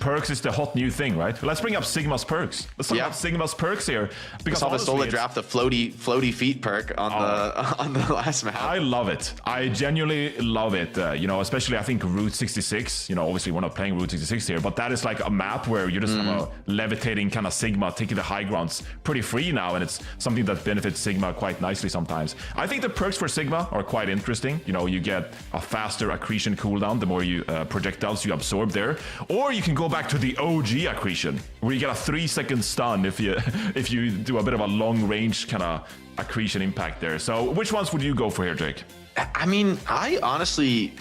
Perks is the hot new thing, right? Let's bring up Sigma's perks. Let's talk about Sigma's perks here, because Vistola draft the floaty feet perk on the last map. I love it. I genuinely love it. Especially I think Route 66. Obviously we're not playing Route 66 here, but that is like a map where you just have a levitating kind of Sigma taking the high grounds pretty free now, and it's something that benefits Sigma quite nicely sometimes. I think the perks for Sigma are quite interesting. You get a faster accretion cooldown the more you projectiles you absorb there, or you can go back to the OG accretion, where you get a 3-second stun if you do a bit of a long range kind of accretion impact there. So which ones would you go for here, Jake? I mean, I honestly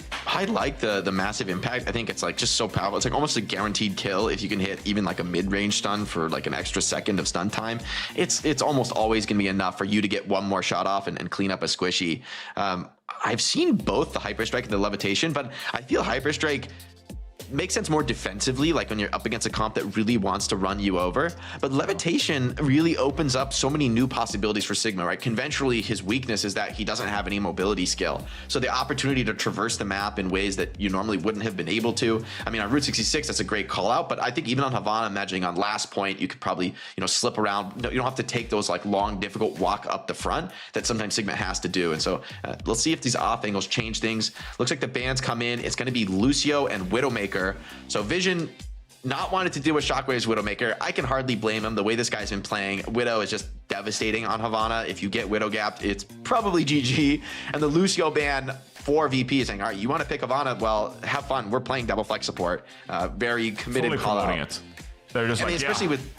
like the massive impact. I think it's like just so powerful. It's like almost a guaranteed kill if you can hit even like a mid-range stun for like an extra second of stun time. It's almost always gonna be enough for you to get one more shot off and clean up a squishy. I've seen both the Hyper Strike and the Levitation, but I feel Hyper Strike makes sense more defensively, like when you're up against a comp that really wants to run you over. But Levitation really opens up so many new possibilities for Sigma, right? Conventionally, his weakness is that he doesn't have any mobility skill. So the opportunity to traverse the map in ways that you normally wouldn't have been able to. I mean, on Route 66, that's a great call out, but I think even on Havana, imagining on last point, you could probably, slip around. You don't have to take those like long, difficult walk up the front that sometimes Sigma has to do. And so let's see if these off angles change things. Looks like the bans come in. It's going to be Lucio and Widowmaker. So Vision not wanted to deal with Shockwave's Widowmaker. I can hardly blame him. The way this guy's been playing, Widow is just devastating on Havana. If you get Widow gapped, it's probably GG. And the Lucio ban for VP is saying, all right, you want to pick Havana? Well, have fun. We're playing double flex support. Very committed call out. They're just especially with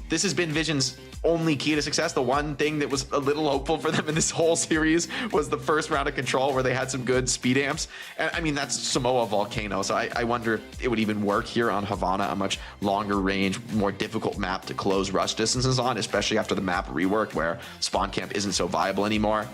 this has been Vision's only key to success. The one thing that was a little hopeful for them in this whole series was the first round of control, where they had some good speed amps. And I mean, that's Samoa Volcano, so I wonder if it would even work here on Havana, a much longer range, more difficult map to close rush distances on, especially after the map reworked where spawn camp isn't so viable anymore.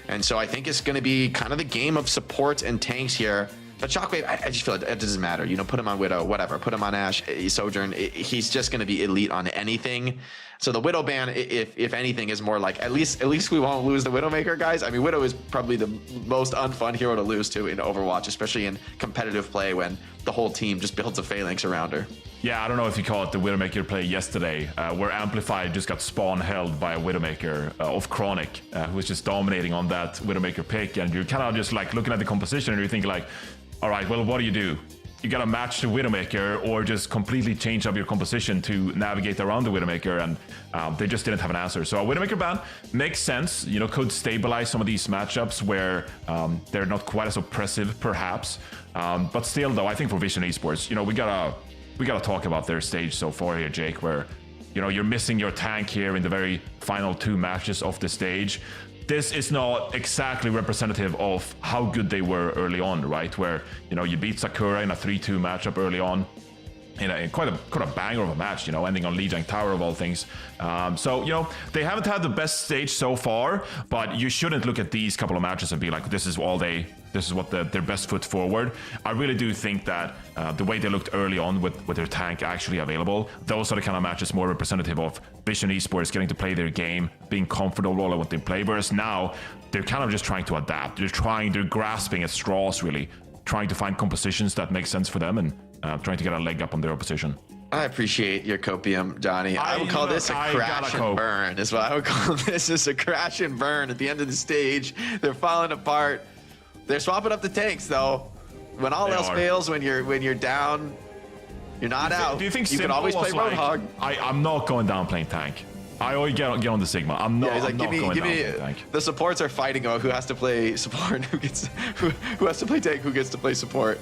And so I think it's going to be kind of the game of supports and tanks here. But Shockwave, I just feel like it doesn't matter. Put him on Widow, whatever. Put him on Ashe, Sojourn. He's just going to be elite on anything. So the Widow ban, if anything, is more like at least we won't lose the Widowmaker, guys. I mean, Widow is probably the most unfun hero to lose to in Overwatch, especially in competitive play when the whole team just builds a phalanx around her. Yeah, I don't know if you call it the Widowmaker play yesterday, where Amplified just got spawn held by a Widowmaker of Chronic, who was just dominating on that Widowmaker pick, and you're kind of just like looking at the composition and you think like, all right, well, what do you do? you gotta match the Widowmaker or just completely change up your composition to navigate around the Widowmaker, and they just didn't have an answer. So a Widowmaker ban makes sense, you know, could stabilize some of these matchups where they're not quite as oppressive, perhaps. But still, though, I think for Vision Esports, you know, we gotta talk about their stage so far here, Jake, where, you know, you're missing your tank here in the very final 2 matches of the stage. This is not exactly representative of how good they were early on, right? Where, you know, you beat Sakura in a 3-2 matchup early on, in quite a banger of a match, you know, ending on Lijiang Tower of all things. So, you know, they haven't had the best stage so far, but you shouldn't look at these couple of matches and be like, this is what their best foot forward. I really do think that the way they looked early on with their tank actually available, those are the kind of matches more representative of Vision Esports getting to play their game, being comfortable at what they play, whereas now they're kind of just trying to adapt. They're grasping at straws, really, trying to find compositions that make sense for them and trying to get a leg up on their opposition. I appreciate your copium, Johnny. I would call this a crash and burn, is what I would call this. Is a crash and burn at the end of the stage. They're falling apart. They're swapping up the tanks, though. When all else fails, when you're down, you're not out. Do you think you can always play Roadhog? I'm not going down playing tank. I always get on the Sigma. I'm not. Yeah, he's like, give me. Tank. The supports are fighting about who has to play support, who has to play tank, who gets to play support.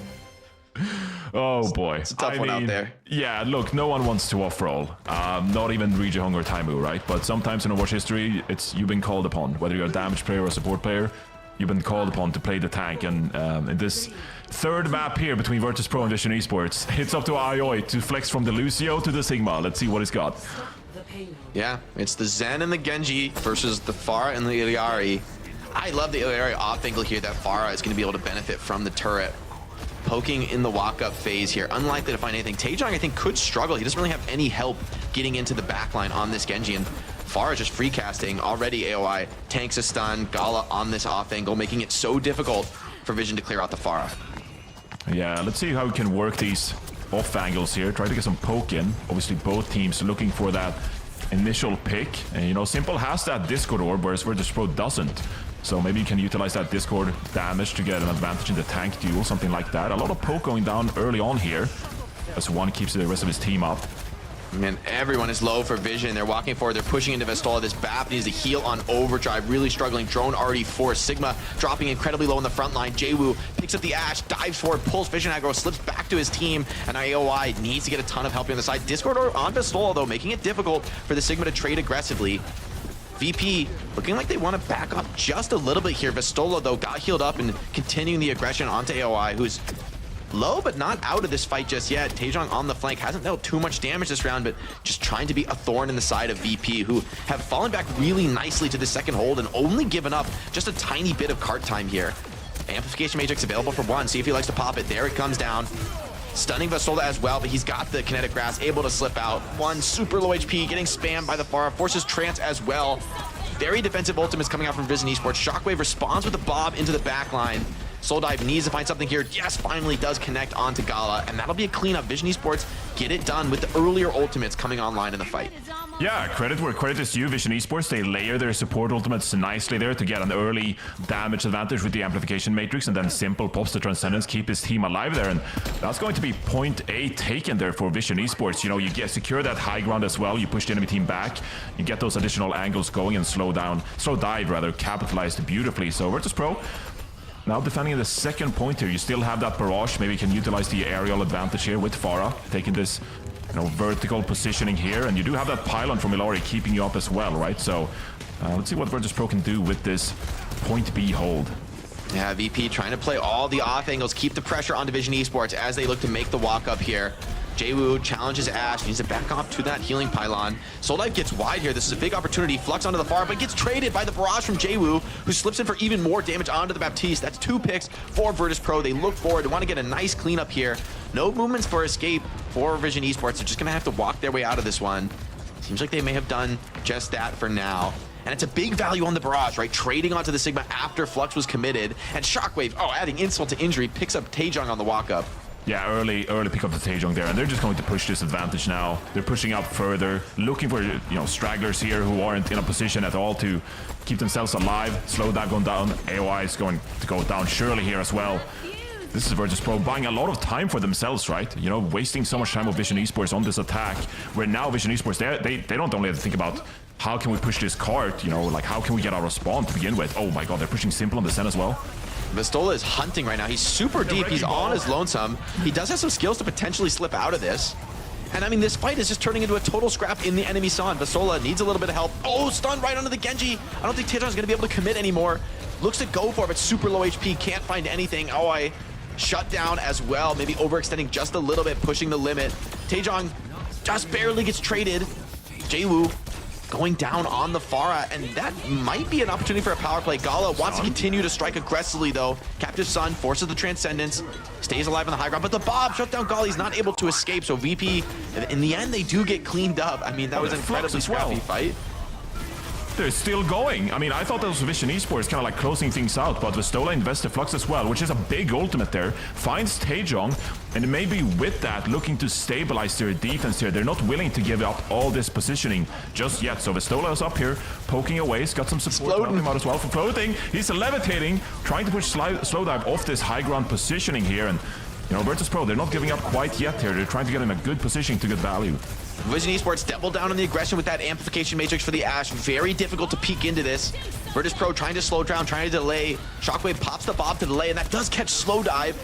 Oh boy, it's a tough one out there. Yeah, look, no one wants to off-roll. Not even Rijahong or Taimu, right? But sometimes in Overwatch history, you've been called upon. Whether you're a damage player or a support player, you've been called upon to play the tank. And in this third map here between Virtus.pro and Vision Esports, it's up to Ayoi to flex from the Lucio to the Sigma. Let's see what he's got. Yeah, it's the Zen and the Genji versus the Pharah and the Illari. I love the Illari off angle here that Pharah is going to be able to benefit from the turret. Poking in the walk-up phase here. Unlikely to find anything. Taejong, I think, could struggle. He doesn't really have any help getting into the backline on this Genji, and Pharah just free casting. Already AOI tanks a stun. Gala on this off angle, making it so difficult for Vision to clear out the Pharah. Yeah, let's see how we can work these off angles here. Try to get some poke in. Obviously, both teams looking for that initial pick. And, you know, Simple has that Discord orb, whereas Virtus.pro doesn't. So maybe you can utilize that Discord damage to get an advantage in the tank duel, something like that. A lot of poke going down early on here, as one keeps the rest of his team up. Man, everyone is low for Vision. They're walking forward. They're pushing into Vestola. This BAP needs to heal on overdrive. Really struggling. Drone already forced. Sigma dropping incredibly low in the front line. Jwoo picks up the Ashe, dives forward, pulls Vision aggro, slips back to his team, and AOI needs to get a ton of help on the side. Discord on Vestola, though, making it difficult for the Sigma to trade aggressively. VP looking like they want to back up just a little bit here. Vestola, though, got healed up and continuing the aggression onto AOI, who's low but not out of this fight just yet. Taejong on the flank hasn't dealt too much damage this round, but just trying to be a thorn in the side of VP, who have fallen back really nicely to the second hold and only given up just a tiny bit of cart time here. Amplification Matrix available for one. See if he likes to pop it. There it comes down. Stunning Vestola as well, but he's got the kinetic grasp, able to slip out. One super low HP, getting spammed by the Pharah, forces Trance as well. Very defensive ultimates coming out from Vision Esports. Shockwave responds with a Bob into the backline. Soul Dive needs to find something here. Yes, finally does connect onto Gala, and that'll be a cleanup. Vision Esports get it done with the earlier ultimates coming online in the fight. Yeah, credit where credit is due. Vision Esports, they layer their support ultimates nicely there to get an early damage advantage with the amplification matrix, and then Simple pops the Transcendence, keep his team alive there, and that's going to be point A taken there for Vision Esports. You know, you secure that high ground as well, you push the enemy team back, you get those additional angles going, and slow dive rather, capitalized beautifully. So Virtus.pro now defending the second point here. You still have that barrage. Maybe you can utilize the aerial advantage here with Pharah, taking this, you know, vertical positioning here. And you do have that pylon from Illari keeping you up as well, right? So let's see what Virtus.pro can do with this point B hold. Yeah, VP trying to play all the off angles, keep the pressure on Vision Esports as they look to make the walk up here. Jwoo challenges Ashe, needs to back off to that healing pylon. Soul Dive gets wide here. This is a big opportunity. Flux onto the far, but gets traded by the barrage from Jwoo, who slips in for even more damage onto the Baptiste. That's 2 picks for Virtus.pro. They look forward. They want to get a nice cleanup here. No movements for escape for Vision Esports. They're just going to have to walk their way out of this one. Seems like they may have done just that for now. And it's a big value on the barrage, right? Trading onto the Sigma after Flux was committed. And Shockwave, adding insult to injury, picks up Taejong on the walk-up. Yeah, early pick up the Taejong there, and they're just going to push this advantage now. They're pushing up further, looking for, you know, stragglers here who aren't in a position at all to keep themselves alive. Slow dive going down. AOI is going to go down surely here as well. This is Virtus.pro buying a lot of time for themselves, right? You know, wasting so much time with Vision Esports on this attack, where now Vision Esports, they don't only have to think about how can we push this cart, you know, like how can we get our spawn to begin with. Oh my god, they're pushing Simple on the Zen as well. Vastola is hunting right now. He's super deep. He's on his lonesome. He does have some skills to potentially slip out of this. And I mean, this fight is just turning into a total scrap in the enemy zone. Vastola needs a little bit of help. Oh, stun right onto the Genji. I don't think Taejon's going to be able to commit anymore. Looks to go for it, but super low HP. Can't find anything. Oh, I shut down as well. Maybe overextending just a little bit, pushing the limit. Taejong just barely gets traded. Jwoo going down on the Pharah, and that might be an opportunity for a power play. Gala wants to continue to strike aggressively, though. Captive Sun forces the Transcendence, stays alive on the high ground, but the Bob shut down Gala. He's not able to escape, so VP, in the end, they do get cleaned up. I mean, that was an incredibly scrappy fight. They're still going. I mean, I thought that was Vision Esports kind of like closing things out, but Vastola invests the Flux as well, which is a big ultimate there. Finds Taejong, and maybe with that, looking to stabilize their defense here. They're not willing to give up all this positioning just yet. So Vastola is up here, poking away. He's got some support from him out as well for floating. He's levitating, trying to push slow dive off this high ground positioning here. And, you know, Virtus.pro, they're not giving up quite yet here. They're trying to get in a good position to get value. Vision Esports double down on the aggression with that amplification matrix for the Ashe. Very difficult to peek into this. Virtus.pro trying to slow down, trying to delay. Shockwave pops the Bob to delay, and that does catch slow dive.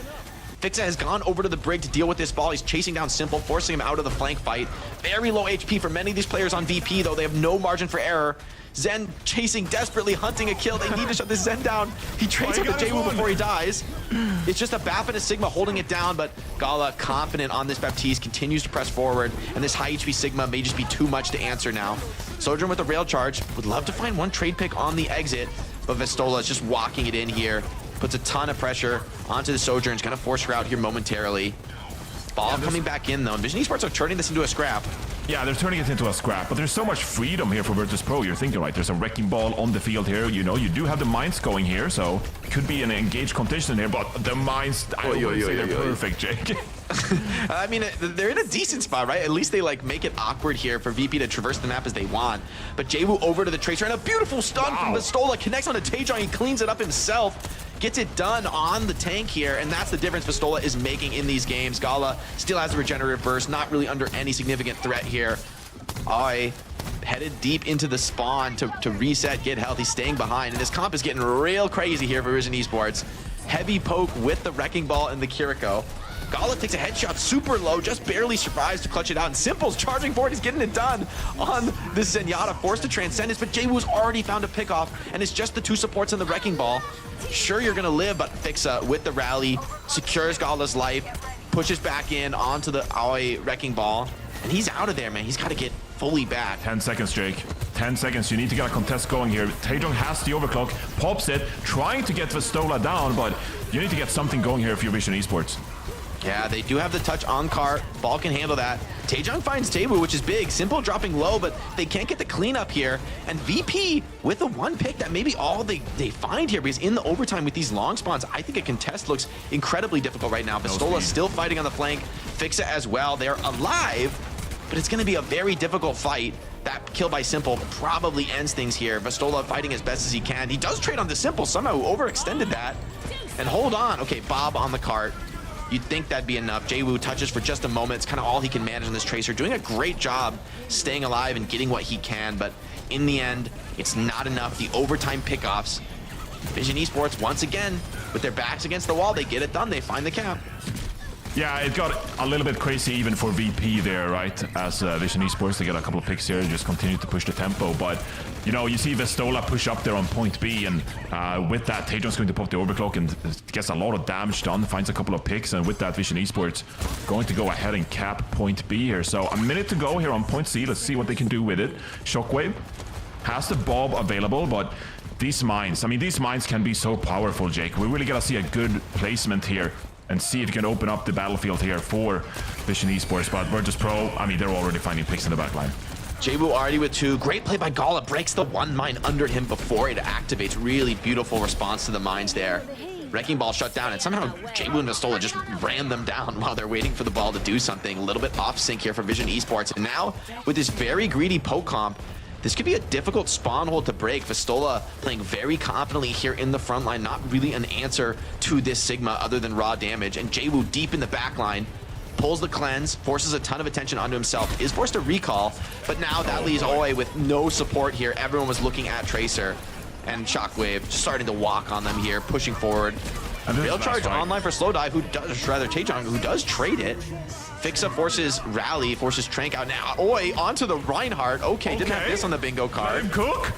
Fixa has gone over to the Brig to deal with this ball. He's chasing down Simple, forcing him out of the flank fight. Very low HP for many of these players on VP, though. They have no margin for error. Zen chasing desperately, hunting a kill. They need to shut this Zen down. He trades out the Jwoo before he dies. It's just a Bap and a Sigma holding it down, but Gala, confident on this Baptiste, continues to press forward, and this high HP Sigma may just be too much to answer now. Sojourn with a rail charge. Would love to find one trade pick on the exit, but Vastola is just walking it in here. Puts a ton of pressure onto the Sojourn. It's going to force her out here momentarily. Ball coming back in, though. And Vision Esports are turning this into a scrap. Yeah, they're turning it into a scrap, but there's so much freedom here for Virtus.pro. You're thinking, right, there's a wrecking ball on the field here. You know, you do have the mines going here, so it could be an engaged competition here, but the mines, I wouldn't say they're perfect, Jake. I mean, they're in a decent spot, right? At least they, like, make it awkward here for VP to traverse the map as they want. But Jwoo over to the Tracer, and a beautiful stun from Vastola. Connects on to Taejong, he cleans it up himself. Gets it done on the tank here, and that's the difference Vastola is making in these games. Gala still has a regenerative burst, not really under any significant threat here. I headed deep into the spawn to reset, get health. He's staying behind, and this comp is getting real crazy here for Vision Esports. Heavy poke with the Wrecking Ball and the Kiriko. Gala takes a headshot super low, just barely survives to clutch it out, and Simple's charging forward. He's getting it done on this Zenyatta, forced to Transcendence, but Jwoo's already found a pickoff, and it's just the two supports in the Wrecking Ball. Sure, you're gonna live, but Fixa with the rally secures Gala's life, pushes back in onto the Aoi Wrecking Ball, and he's out of there, man. He's got to get fully back. 10 seconds, Jake. 10 seconds. You need to get a contest going here. Taejong has the overclock, pops it, trying to get Vastola down, but you need to get something going here if you're Vision Esports. Yeah, they do have the touch on cart. Ball can handle that. Taejong finds Jwoo, which is big. Simple dropping low, but they can't get the cleanup here. And VP with the one pick, that may be all they find here, because in the overtime with these long spawns, I think a contest looks incredibly difficult right now. Vastola still fighting on the flank. Fixa as well. They're alive, but it's going to be a very difficult fight. That kill by Simple probably ends things here. Vastola fighting as best as he can. He does trade on the Simple, somehow overextended that. And hold on. Okay, Bob on the cart. You'd think that'd be enough. Jwoo touches for just a moment. It's kind of all he can manage on this Tracer. Doing a great job staying alive and getting what he can, but in the end, it's not enough. The overtime pickoffs. Vision Esports, once again, with their backs against the wall, they get it done. They find the cap. Yeah, it got a little bit crazy even for VP there, right? As Vision Esports, they get a couple of picks here and just continue to push the tempo. But, you know, you see Vastola push up there on point B, and with that, Taejong's going to pop the overclock and gets a lot of damage done, finds a couple of picks, and with that, Vision Esports going to go ahead and cap point B here. So a minute to go here on point C. Let's see what they can do with it. Shockwave has the Bob available, but these mines, I mean, these mines can be so powerful, Jake. We really got to see a good placement here and see if you can open up the battlefield here for Vision Esports. But Virtus.pro, I mean, they're already finding picks in the back line. Jwoo already with two. Great play by Gala. Breaks the one mine under him before it activates. Really beautiful response to the mines there. Wrecking Ball shut down, and somehow Jwoo and Vastola just ran them down while they're waiting for the ball to do something. A little bit off sync here for Vision Esports. And now, with this very greedy poke comp, This could be a difficult spawn hold to break. Vistola playing very confidently here in the front line. Not really an answer to this Sigma other than raw damage. And Jwoo deep in the back line. Pulls the cleanse, forces a ton of attention onto himself, is forced to recall, but now that leaves Oe with no support here. Everyone was looking at Tracer, and Shockwave just starting to walk on them here, pushing forward. Rail charge online for Slowdive, who does, rather Taejong, who does trade it. Fixa forces Rally, forces Trank out. Now Oe onto the Reinhardt. Okay, didn't have this on the bingo card. Cook?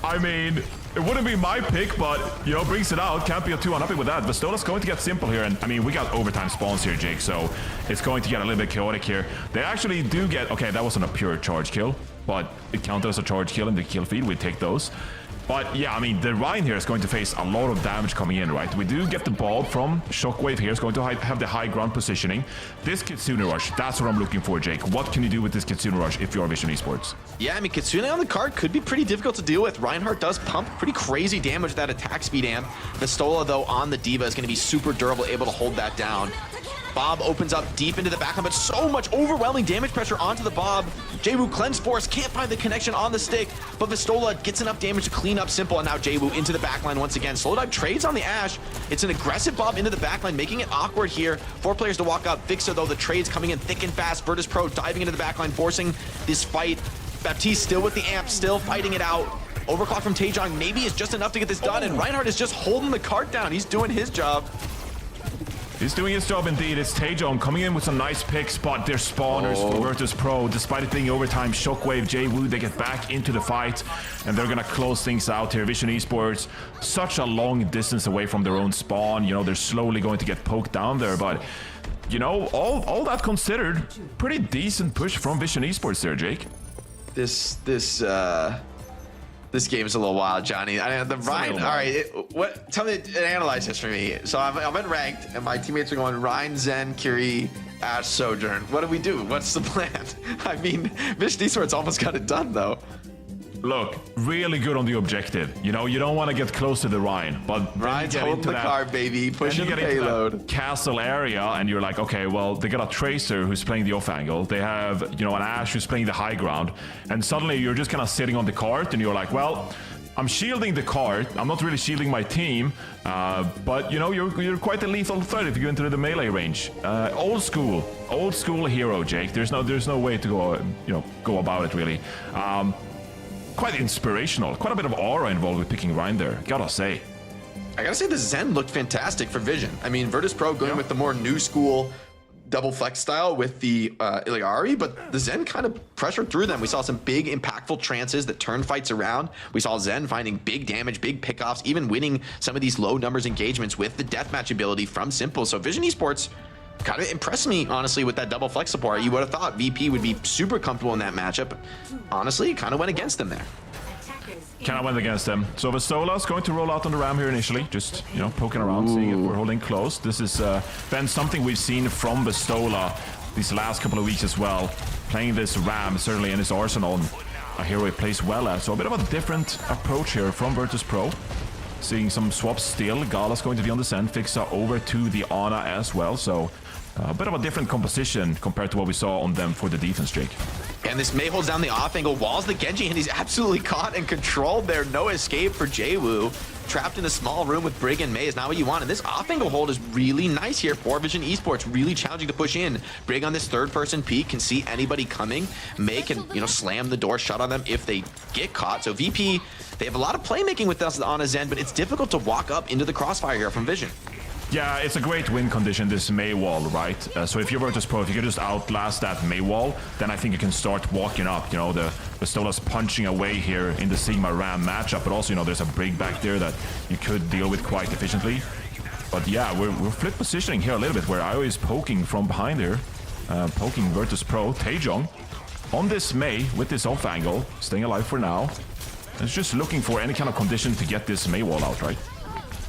I mean, it wouldn't be my pick, but, you know, brings it out. Can't be too unhappy with that. Vistola's going to get simple here, and I mean, we got overtime spawns here, Jake, so it's going to get a little bit chaotic here. They actually do get, okay, that wasn't a pure charge kill, but it counted as a charge kill in the kill feed. We take those. But yeah, I mean, the Ryan here is going to face a lot of damage coming in, right? We do get the ball from Shockwave here. It's going to have the high ground positioning. This Kitsune Rush, that's what I'm looking for, Jake. What can you do with this Kitsune Rush if you're Vision Esports? Yeah, I mean, Kitsune on the card could be pretty difficult to deal with. Reinhardt does pump pretty crazy damage with that attack speed amp. Vistola, though, on the D.Va is going to be super durable, able to hold that down. Bob opens up deep into the backline, but so much overwhelming damage pressure onto the Bob. Jwoo Cleanse Force can't find the connection on the stick, but Vistola gets enough damage to clean up Simple, and now Jwoo into the backline once again. Slowdive trades on the Ashe. It's an aggressive Bob into the backline, making it awkward here. 4 players to walk up. Fixa, though, the trades coming in thick and fast. Virtus.pro diving into the backline, forcing this fight. Baptiste still with the amp, still fighting it out. Overclock from Taejong maybe is just enough to get this done, and Reinhardt is just holding the cart down. He's doing his job. He's doing his job indeed. It's Taejong coming in with some nice picks, but they're spawners for Virtus.pro. Despite it being overtime, Shockwave, Jwoo, they get back into the fight, and they're gonna close things out here. Vision Esports, such a long distance away from their own spawn. You know, they're slowly going to get poked down there, but you know, all that considered, pretty decent push from Vision Esports there, Jake. This game is a little wild, Johnny. I mean, the Ryan. All right, tell me, analyze this for me. So I'm in ranked, and my teammates are going Ryan, Zen, Curie, Ashe, Sojourn. What do we do? What's the plan? I mean, Vision Esports almost got it done, though. Look, really good on the objective. You know, you don't want to get close to the Rhine, but Ryan's holding the car, baby, pushing the payload. Into that castle area, and you're like, okay, well, they got a Tracer who's playing the off angle. They have, you know, an Ashe who's playing the high ground, and suddenly you're just kind of sitting on the cart, and you're like, well, I'm shielding the cart. I'm not really shielding my team, but you know, you're quite a lethal threat if you go into the melee range. Old school hero, Jake. There's no way to go about it really. Quite inspirational, quite a bit of aura involved with picking Ryan there, gotta say. I gotta say the Zen looked fantastic for Vision. I mean, Virtus.pro going with the more new school double flex style with the Iliari, but the Zen kind of pressured through them. We saw some big impactful trances that turned fights around. We saw Zen finding big damage, big pickoffs, even winning some of these low numbers engagements with the deathmatch ability from Simple. So Vision Esports kind of impressed me, honestly, with that double flex support. You would have thought VP would be super comfortable in that matchup. Honestly, kind of went against them there. Kind of went against them. So Vistola's going to roll out on the Ram here initially, just, you know, poking around, seeing if we're holding close. This is been something we've seen from Vistola these last couple of weeks as well. Playing this Ram, certainly in his arsenal, a hero he plays well at. So a bit of a different approach here from Virtus.pro. Seeing some swaps still. Gala's going to be on the send. Fixa over to the Ana as well. So a bit of a different composition compared to what we saw on them for the defense, Jake. And this Mei holds down the off angle, walls the Genji, and he's absolutely caught and controlled there. No escape for Jwoo. Trapped in a small room with Brig and Mei is not what you want. And this off angle hold is really nice here for Vision Esports. Really challenging to push in. Brig on this third person peek can see anybody coming. Mei can, you know, slam the door shut on them if they get caught. So VP, they have a lot of playmaking with us on a Zen, but it's difficult to walk up into the crossfire here from Vision. Yeah, it's a great win condition, this Mei wall, right? So if you're Virtus.pro, if you can just outlast that Mei wall, then I think you can start walking up. You know, the Vistola's punching away here in the Sigma Ram matchup, but also, you know, there's a Brig back there that you could deal with quite efficiently. But yeah, we're flip positioning here a little bit, where IO is poking from behind here, poking Virtus.pro. Taejong on this Mei with this off angle, staying alive for now. It's just looking for any kind of condition to get this Mei wall out, right?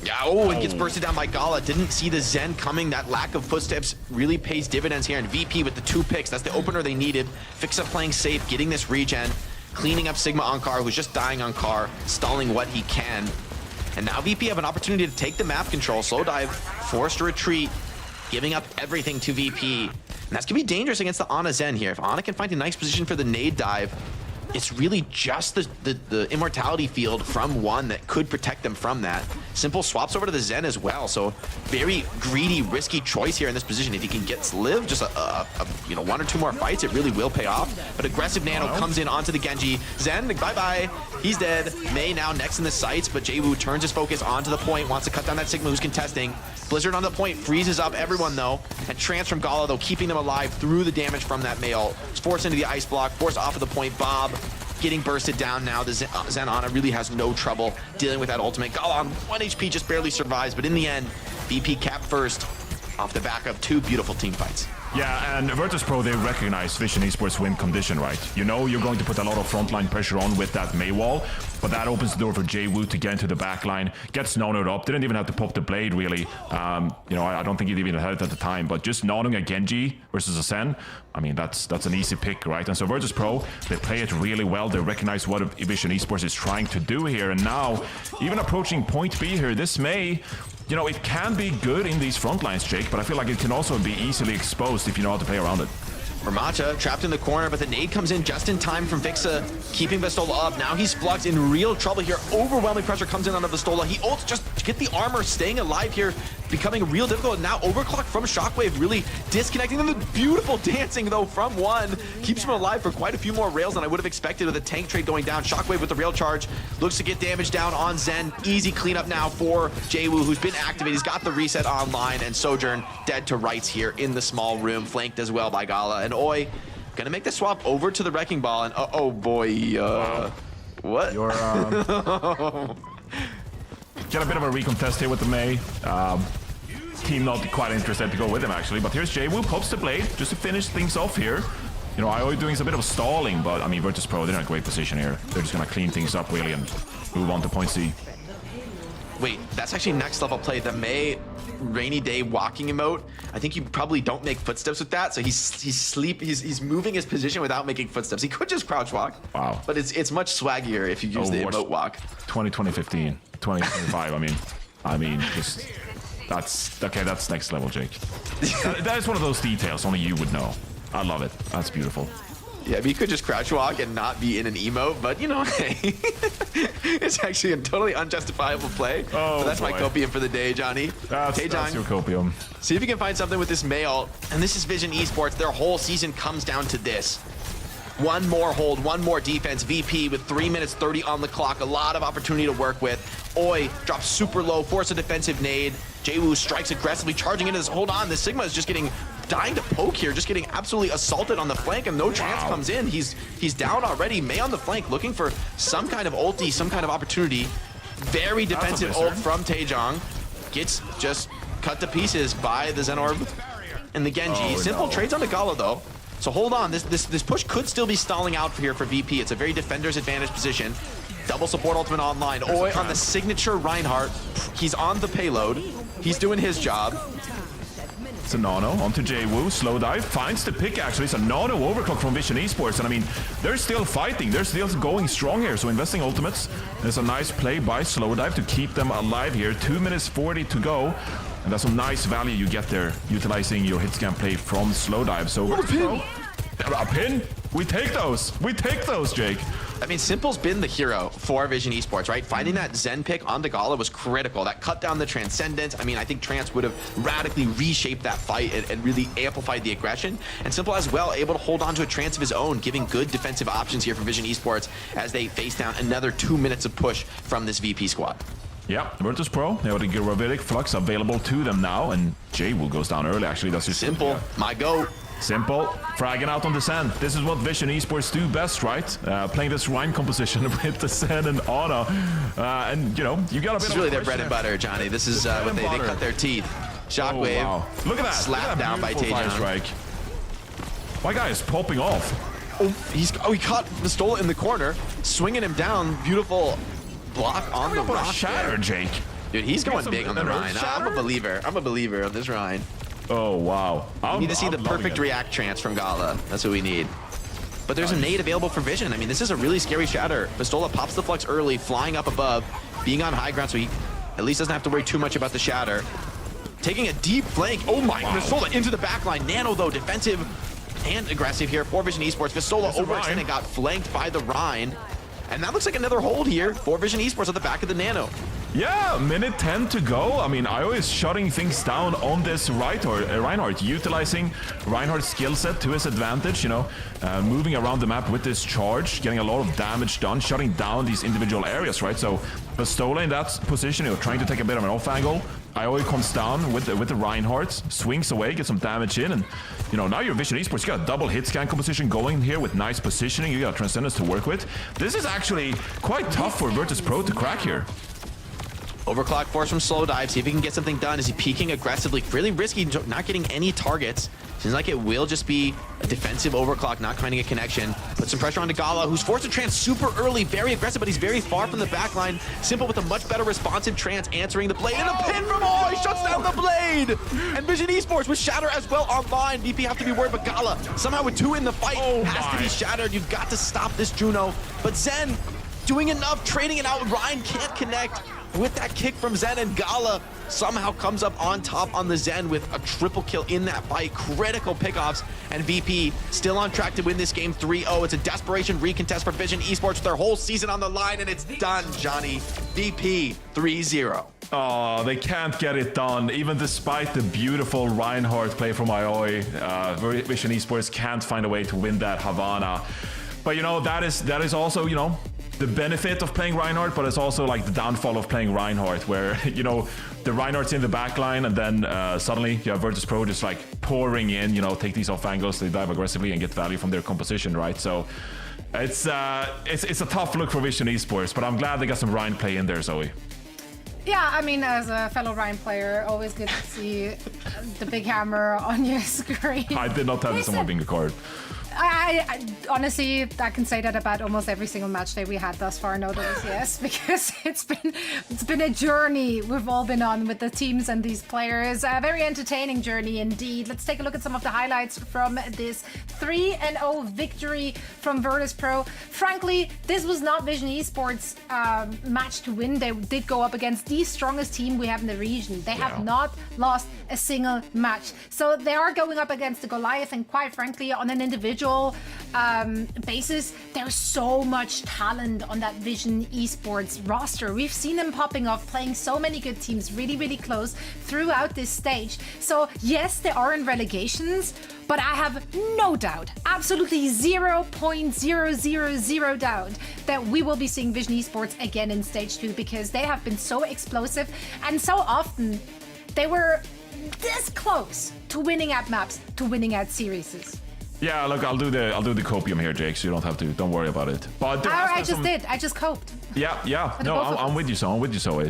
Yeah, oh, it gets bursted down by Gala. Didn't see the Zen coming. That lack of footsteps really pays dividends here. And VP with the 2 picks. That's the opener they needed. Fixa playing safe, getting this regen, cleaning up Sigma on Car, who's just dying on Car, stalling what he can. And now VP have an opportunity to take the map control. Slowdive forced to retreat, giving up everything to VP. And that's going to be dangerous against the Ana Zen here. If Ana can find a nice position for the nade dive, it's really just the immortality field from one that could protect them from that. Simple swaps over to the Zen as well, so very greedy, risky choice here in this position. If he can get live just you know, 1 or 2 more fights, it really will pay off. But aggressive Nano comes in onto the Genji. Zen, bye-bye, he's dead. Mei now next in the sights, but Jwoo turns his focus onto the point, wants to cut down that Sigma who's contesting. Blizzard on the point, freezes up everyone though, and Trance from Gala though, keeping them alive through the damage from that Mail. It's forced into the ice block, forced off of the point. Bob getting bursted down now. The Zen Ana really has no trouble dealing with that ultimate. Gala on 1 HP just barely survives, but in the end, VP capped first off the back of 2 beautiful team fights. Yeah, and Virtus.pro, they recognize Vision Esports win condition, right? You know you're going to put a lot of frontline pressure on with that Mei wall, but that opens the door for Jwoo to get into the backline, gets nanoed up, didn't even have to pop the blade, really. You know, I don't think he'd even had it at the time, but just nanoing a Genji versus a Sen, I mean, that's an easy pick, right? And so Virtus.pro, they play it really well. They recognize what Vision Esports is trying to do here, and now, even approaching point B here, this Mei, you know, it can be good in these front lines, Jake, but I feel like it can also be easily exposed if you know how to play around it. Ramatcha trapped in the corner, but the nade comes in just in time from Vixa, keeping Vistola up. Now he's Flux in real trouble here. Overwhelming pressure comes in on the Vistola. He ults just to get the armor, staying alive here, becoming real difficult. And now overclock from Shockwave, really disconnecting them. The beautiful dancing, though, from one. Keeps him alive for quite a few more rails than I would have expected with a tank trade going down. Shockwave with the rail charge. Looks to get damage down on Zen. Easy cleanup now for Jwoo, who's been activated. He's got the reset online, and Sojourn dead to rights here in the small room, flanked as well by Gala. And Oi gonna make the swap over to the Wrecking Ball, and oh boy, what? You're, get a bit of a recontest here with the Mei. Team not quite interested to go with him, actually, but here's Jwoo, pops the blade, just to finish things off here. You know, IOI doing a bit of stalling, but I mean, Virtus.pro, they're in a great position here. They're just gonna clean things up, really, and move on to point C. Wait, that's actually next level play. The Mei rainy day walking emote. I think you probably don't make footsteps with that. So he's moving his position without making footsteps. He could just crouch walk. Wow. But it's much swaggier if you use the emote walk. 2015, 2025. I mean, just that's okay. That's next level, Jake. That is one of those details only you would know. I love it. That's beautiful. Yeah, but you could just crouch walk and not be in an emote, but you know, hey, it's actually a totally unjustifiable play. Oh, so that's boy. my copium for the day, Johnny. That's your copium. See if you can find something with this Mei ult. And this is Vision Esports. Their whole season comes down to this. One more hold, one more defense. VP with 3 minutes 30 on the clock. A lot of opportunity to work with. Oi drops super low, force a defensive nade. Jwoo strikes aggressively, charging into this. Hold on, the Sigma is just dying to poke here, just getting absolutely assaulted on the flank, and no chance comes in. He's down already. Mei on the flank, looking for some kind of ulti, some kind of opportunity. Very defensive ult from Taejong. Gets just cut to pieces by the Zenorb and the Genji. Simple trades on the Gala though. So hold on, this push could still be stalling out here for VP. It's a very defender's advantage position. Double support ultimate online. Oi on the signature Reinhardt. He's on the payload. He's doing his job. It's a nano onto Jwoo, slow dive, finds the pick actually. It's a nano overclock from Vision Esports, and I mean, they're still fighting, they're still going strong here, so investing ultimates. There's a nice play by slow dive to keep them alive here. 2 minutes 40 to go, and that's some nice value you get there, utilizing your hit scan play from slow dive. So a pin? We take those, Jake. I mean, Simple's been the hero for Vision Esports, right? Finding that Zen pick on the Gala was critical. That cut down the Transcendence. I mean, I think Trance would have radically reshaped that fight and really amplified the aggression. And Simple as well, able to hold on to a Trance of his own, giving good defensive options here for Vision Esports as they face down another 2 minutes of push from this VP squad. Yeah, Virtus.pro, they have the Gravitic Flux available to them now, and Jwoo goes down early, actually. That's just Simple, my goat. Simple, fragging out on the Zen. This is what Vision Esports do best, right? Playing this rhyme composition with the Zen and Ana. And, you know, you got a bit This is really their bread and butter, Johnny. This is what they cut their teeth. Shockwave. Oh, wow. Look at that. Slapped down by Taejong. My guy is popping off. Oh, he caught Vistola in the corner, swinging him down. Beautiful block on the rock. Shatter, Jake. Dude, he's going big on the Rhine. I'm a believer. I'm a believer on this Rhine. Oh, wow. We need to see the perfect react Trance from Gala. That's what we need. But there's a nade available for Vision. I mean, this is a really scary shatter. Vistola pops the Flux early, flying up above, being on high ground, so he at least doesn't have to worry too much about the shatter. Taking a deep flank. Oh my, Vistola into the backline. Nano, though, defensive. and aggressive here for Vision Esports. Vistola overextended and got flanked by the Rhine. And that looks like another hold here for Vision Esports at the back of the Nano. Yeah, minute 10 to go. I mean, IO is shutting things down on this Reinhardt, utilizing Reinhardt's skill set to his advantage, you know, moving around the map with this charge, getting a lot of damage done, shutting down these individual areas, right? So Vistola in that position, you know, trying to take a bit of an off angle. IO comes down with the Reinhardt, swings away, gets some damage in, and, you know, now your Vision Esports, you got a double hit scan composition going here with nice positioning. You got Transcendence to work with. This is actually quite tough for Virtus.pro to crack here. Overclock force from Slow Dive. See if he can get something done. Is he peeking aggressively? Really risky, not getting any targets. Seems like it will just be a defensive overclock, not finding a connection. Put some pressure onto Gala, who's forced to trans super early, very aggressive, but he's very far from the backline. Simple with a much better responsive trans, answering the blade. And a pin from he shuts down the blade! And Vision Esports with Shatter as well online. VP have to be worried, but Gala, somehow with 2 in the fight, has to be shattered. You've got to stop this Juno. But Zen, doing enough, trading it out. Ryan can't connect. With that kick from Zen, and Gala somehow comes up on top on the Zen with a triple kill in that fight. Critical pickoffs, and VP still on track to win this game 3-0. It's a desperation recontest for Vision Esports with their whole season on the line, and it's done, Johnny. VP 3-0. Oh, they can't get it done, even despite the beautiful Reinhardt play from Ioi. Vision Esports can't find a way to win that Havana. But, you know, that is also, you know, the benefit of playing Reinhardt, but it's also like the downfall of playing Reinhardt, where, you know, the Reinhardt's in the backline, and then suddenly you have Virtus.pro just like pouring in, you know, take these off angles, they dive aggressively and get value from their composition, right? So it's a tough look for Vision Esports, but I'm glad they got some Ryan play in there, Zoe. Yeah, I mean, as a fellow Ryan player, always good to see the big hammer on your screen. I did not tell someone being a card. I honestly, I can say that about almost every single match day we had thus far in OWCS, because it's been a journey we've all been on with the teams and these players. A very entertaining journey indeed. Let's take a look at some of the highlights from this 3-0 victory from Virtus.pro. Frankly, this was not Vision Esports' match to win. They did go up against the strongest team we have in the region. They have not lost a single match. So they are going up against the Goliath, and quite frankly, on an individual basis, there's so much talent on that Vision Esports roster. We've seen them popping off, playing so many good teams really, really close throughout this stage. So yes, they are in relegations, but I have no doubt, absolutely 0.000 doubt, that we will be seeing Vision Esports again in stage 2, because they have been so explosive, and so often they were this close to winning at maps, to winning at series. Yeah, look, I'll do the copium here, Jake, so you don't have to. Don't worry about it. But I just coped. Yeah. No, I'm with you, so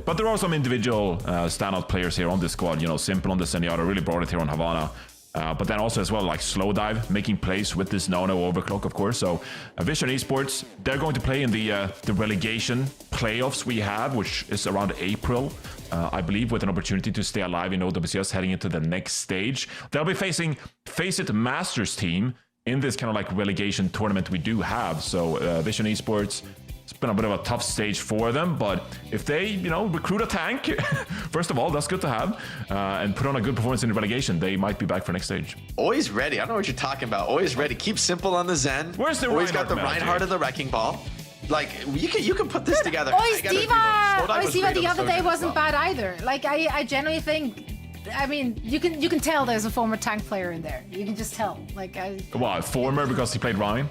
But there are some individual standout players here on this squad. You know, Simple on the Zenyatta really brought it here on Havana. But then also as well, like Slow Dive, making plays with this no overclock, of course. So Vision Esports, they're going to play in the relegation playoffs we have, which is around April, I believe, with an opportunity to stay alive in OWCS heading into the next stage. They'll be facing FACEIT Masters team in this kind of like relegation tournament we do have. So Vision Esports, it's been a bit of a tough stage for them, but if they, you know, recruit a tank, first of all, that's good to have, and put on a good performance in the relegation, they might be back for next stage. Always ready. I don't know what you're talking about. Always ready. Keep Simple on the Zen. Where's the Always Reinhardt got the Reinhardt and the Wrecking Ball. Like, you can put this together. Ois Diva the other day wasn't bad either. Like, I genuinely think, I mean, you can tell there's a former tank player in there. You can just tell. Like, What, former because he played Ryan?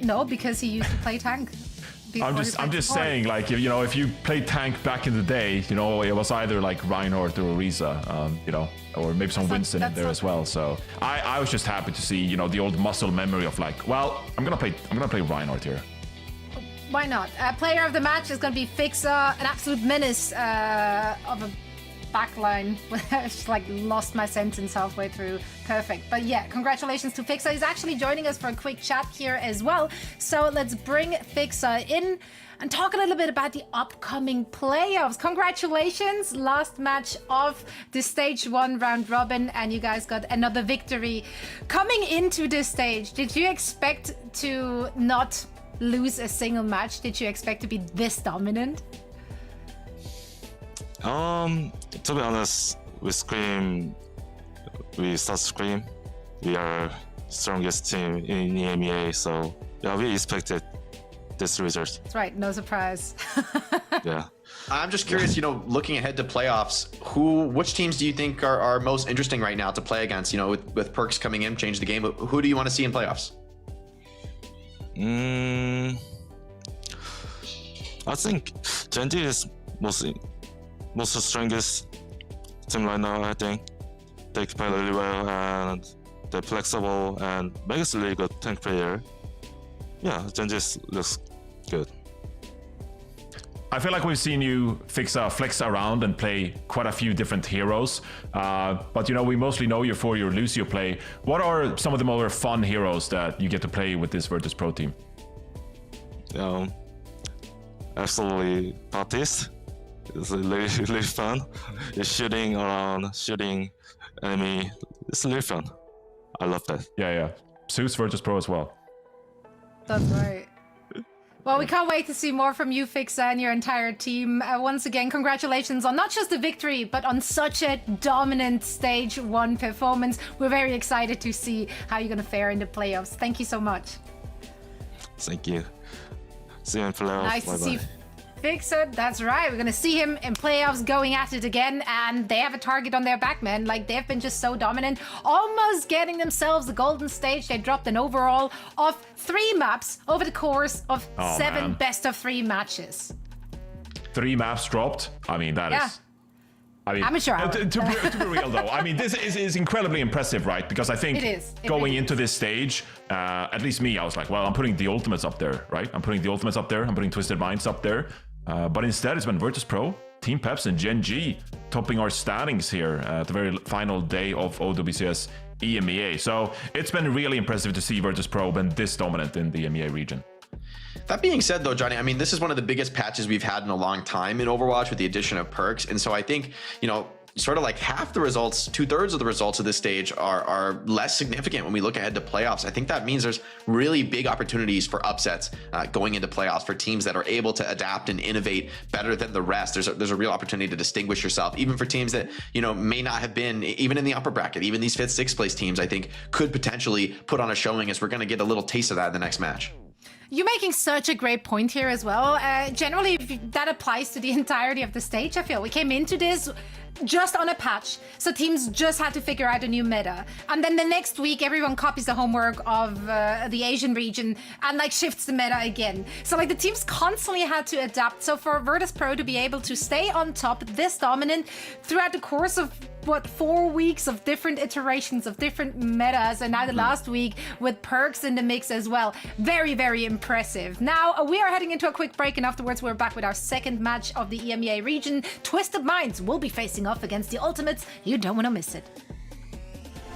No, because he used to play tank. I'm just saying, like, you know, if you played tank back in the day, you know, it was either like Reinhardt or Riza, you know, or maybe some Winston in there as well. So I was just happy to see, you know, the old muscle memory of like, well, I'm gonna play Reinhardt here. Why not? Player of the match is going to be Fixa, an absolute menace of a backline. I just like lost my sentence halfway through. Perfect. But yeah, congratulations to Fixa. He's actually joining us for a quick chat here as well. So let's bring Fixa in and talk a little bit about the upcoming playoffs. Congratulations. Last match of the stage 1 round robin, and you guys got another victory. Coming into this stage, did you expect to not lose a single match? Did you expect to be this dominant? To be honest, we start Scream. We are strongest team in EMEA. So yeah, we expected this result. That's right, no surprise. Yeah. I'm just curious, looking ahead to playoffs, which teams do you think are most interesting right now to play against? With Perks coming in, change the game. Who do you want to see in playoffs? I think Genji is most strongest team right now. I think they play really well and they're flexible and Mega's really good tank player. Yeah, Genji looks good. I feel like we've seen you flex around and play quite a few different heroes, but we mostly know you for your Lucio play. What are some of the more fun heroes that you get to play with this Virtus.pro team? Absolutely, Baptiste. It's really, really fun. It's shooting around, shooting enemy. It's really fun. I love that. Yeah. Zeus Virtus.pro as well. That's right. Well, we can't wait to see more from you, Fixa, and your entire team. Once again, congratulations on not just the victory, but on such a dominant Stage 1 performance. We're very excited to see how you're going to fare in the playoffs. Thank you so much. Thank you. See you in playoffs. Nice Bye-bye. to see Fixer. That's right. We're going to see him in playoffs going at it again. And they have a target on their back, man. Like, they've been just so dominant. Almost getting themselves the golden stage. They dropped an overall of 3 maps over the course of 7 best-of-3 matches. 3 maps dropped? I mean, that is... Amateur hour. To be real, though, I mean, this is incredibly impressive, right? Because I think going into this stage, at least me, I was like, well, I'm putting the ultimates up there, right? I'm putting the ultimates up there. I'm putting Twisted Minds up there. But instead, it's been Virtus.pro, Team Peps, and Gen G topping our standings here at the very final day of OWCS EMEA. So it's been really impressive to see Virtus.pro been this dominant in the EMEA region. That being said, though, Johnny, I mean, this is one of the biggest patches we've had in a long time in Overwatch with the addition of Perks. And so I think, sort of like half the results, 2/3 of the results of this stage are less significant when we look ahead to playoffs. I think that means there's really big opportunities for upsets going into playoffs for teams that are able to adapt and innovate better than the rest. There's a real opportunity to distinguish yourself, even for teams that, may not have been even in the upper bracket. Even these 5th, 6th place teams, I think, could potentially put on a showing, as we're going to get a little taste of that in the next match. You're making such a great point here as well. Generally, that applies to the entirety of the stage, I feel. We came into this just on a patch, so teams just had to figure out a new meta. And then the next week, everyone copies the homework of the Asian region and shifts the meta again. So the teams constantly had to adapt. So for Virtus.pro to be able to stay on top this dominant throughout the course of 4 weeks of different iterations of different metas, and now the last week with Perks in the mix as well. Very, very impressive. Now we are heading into a quick break, and afterwards we're back with our second match of the EMEA region. Twisted Minds will be facing off against the Ultimates. You don't want to miss it.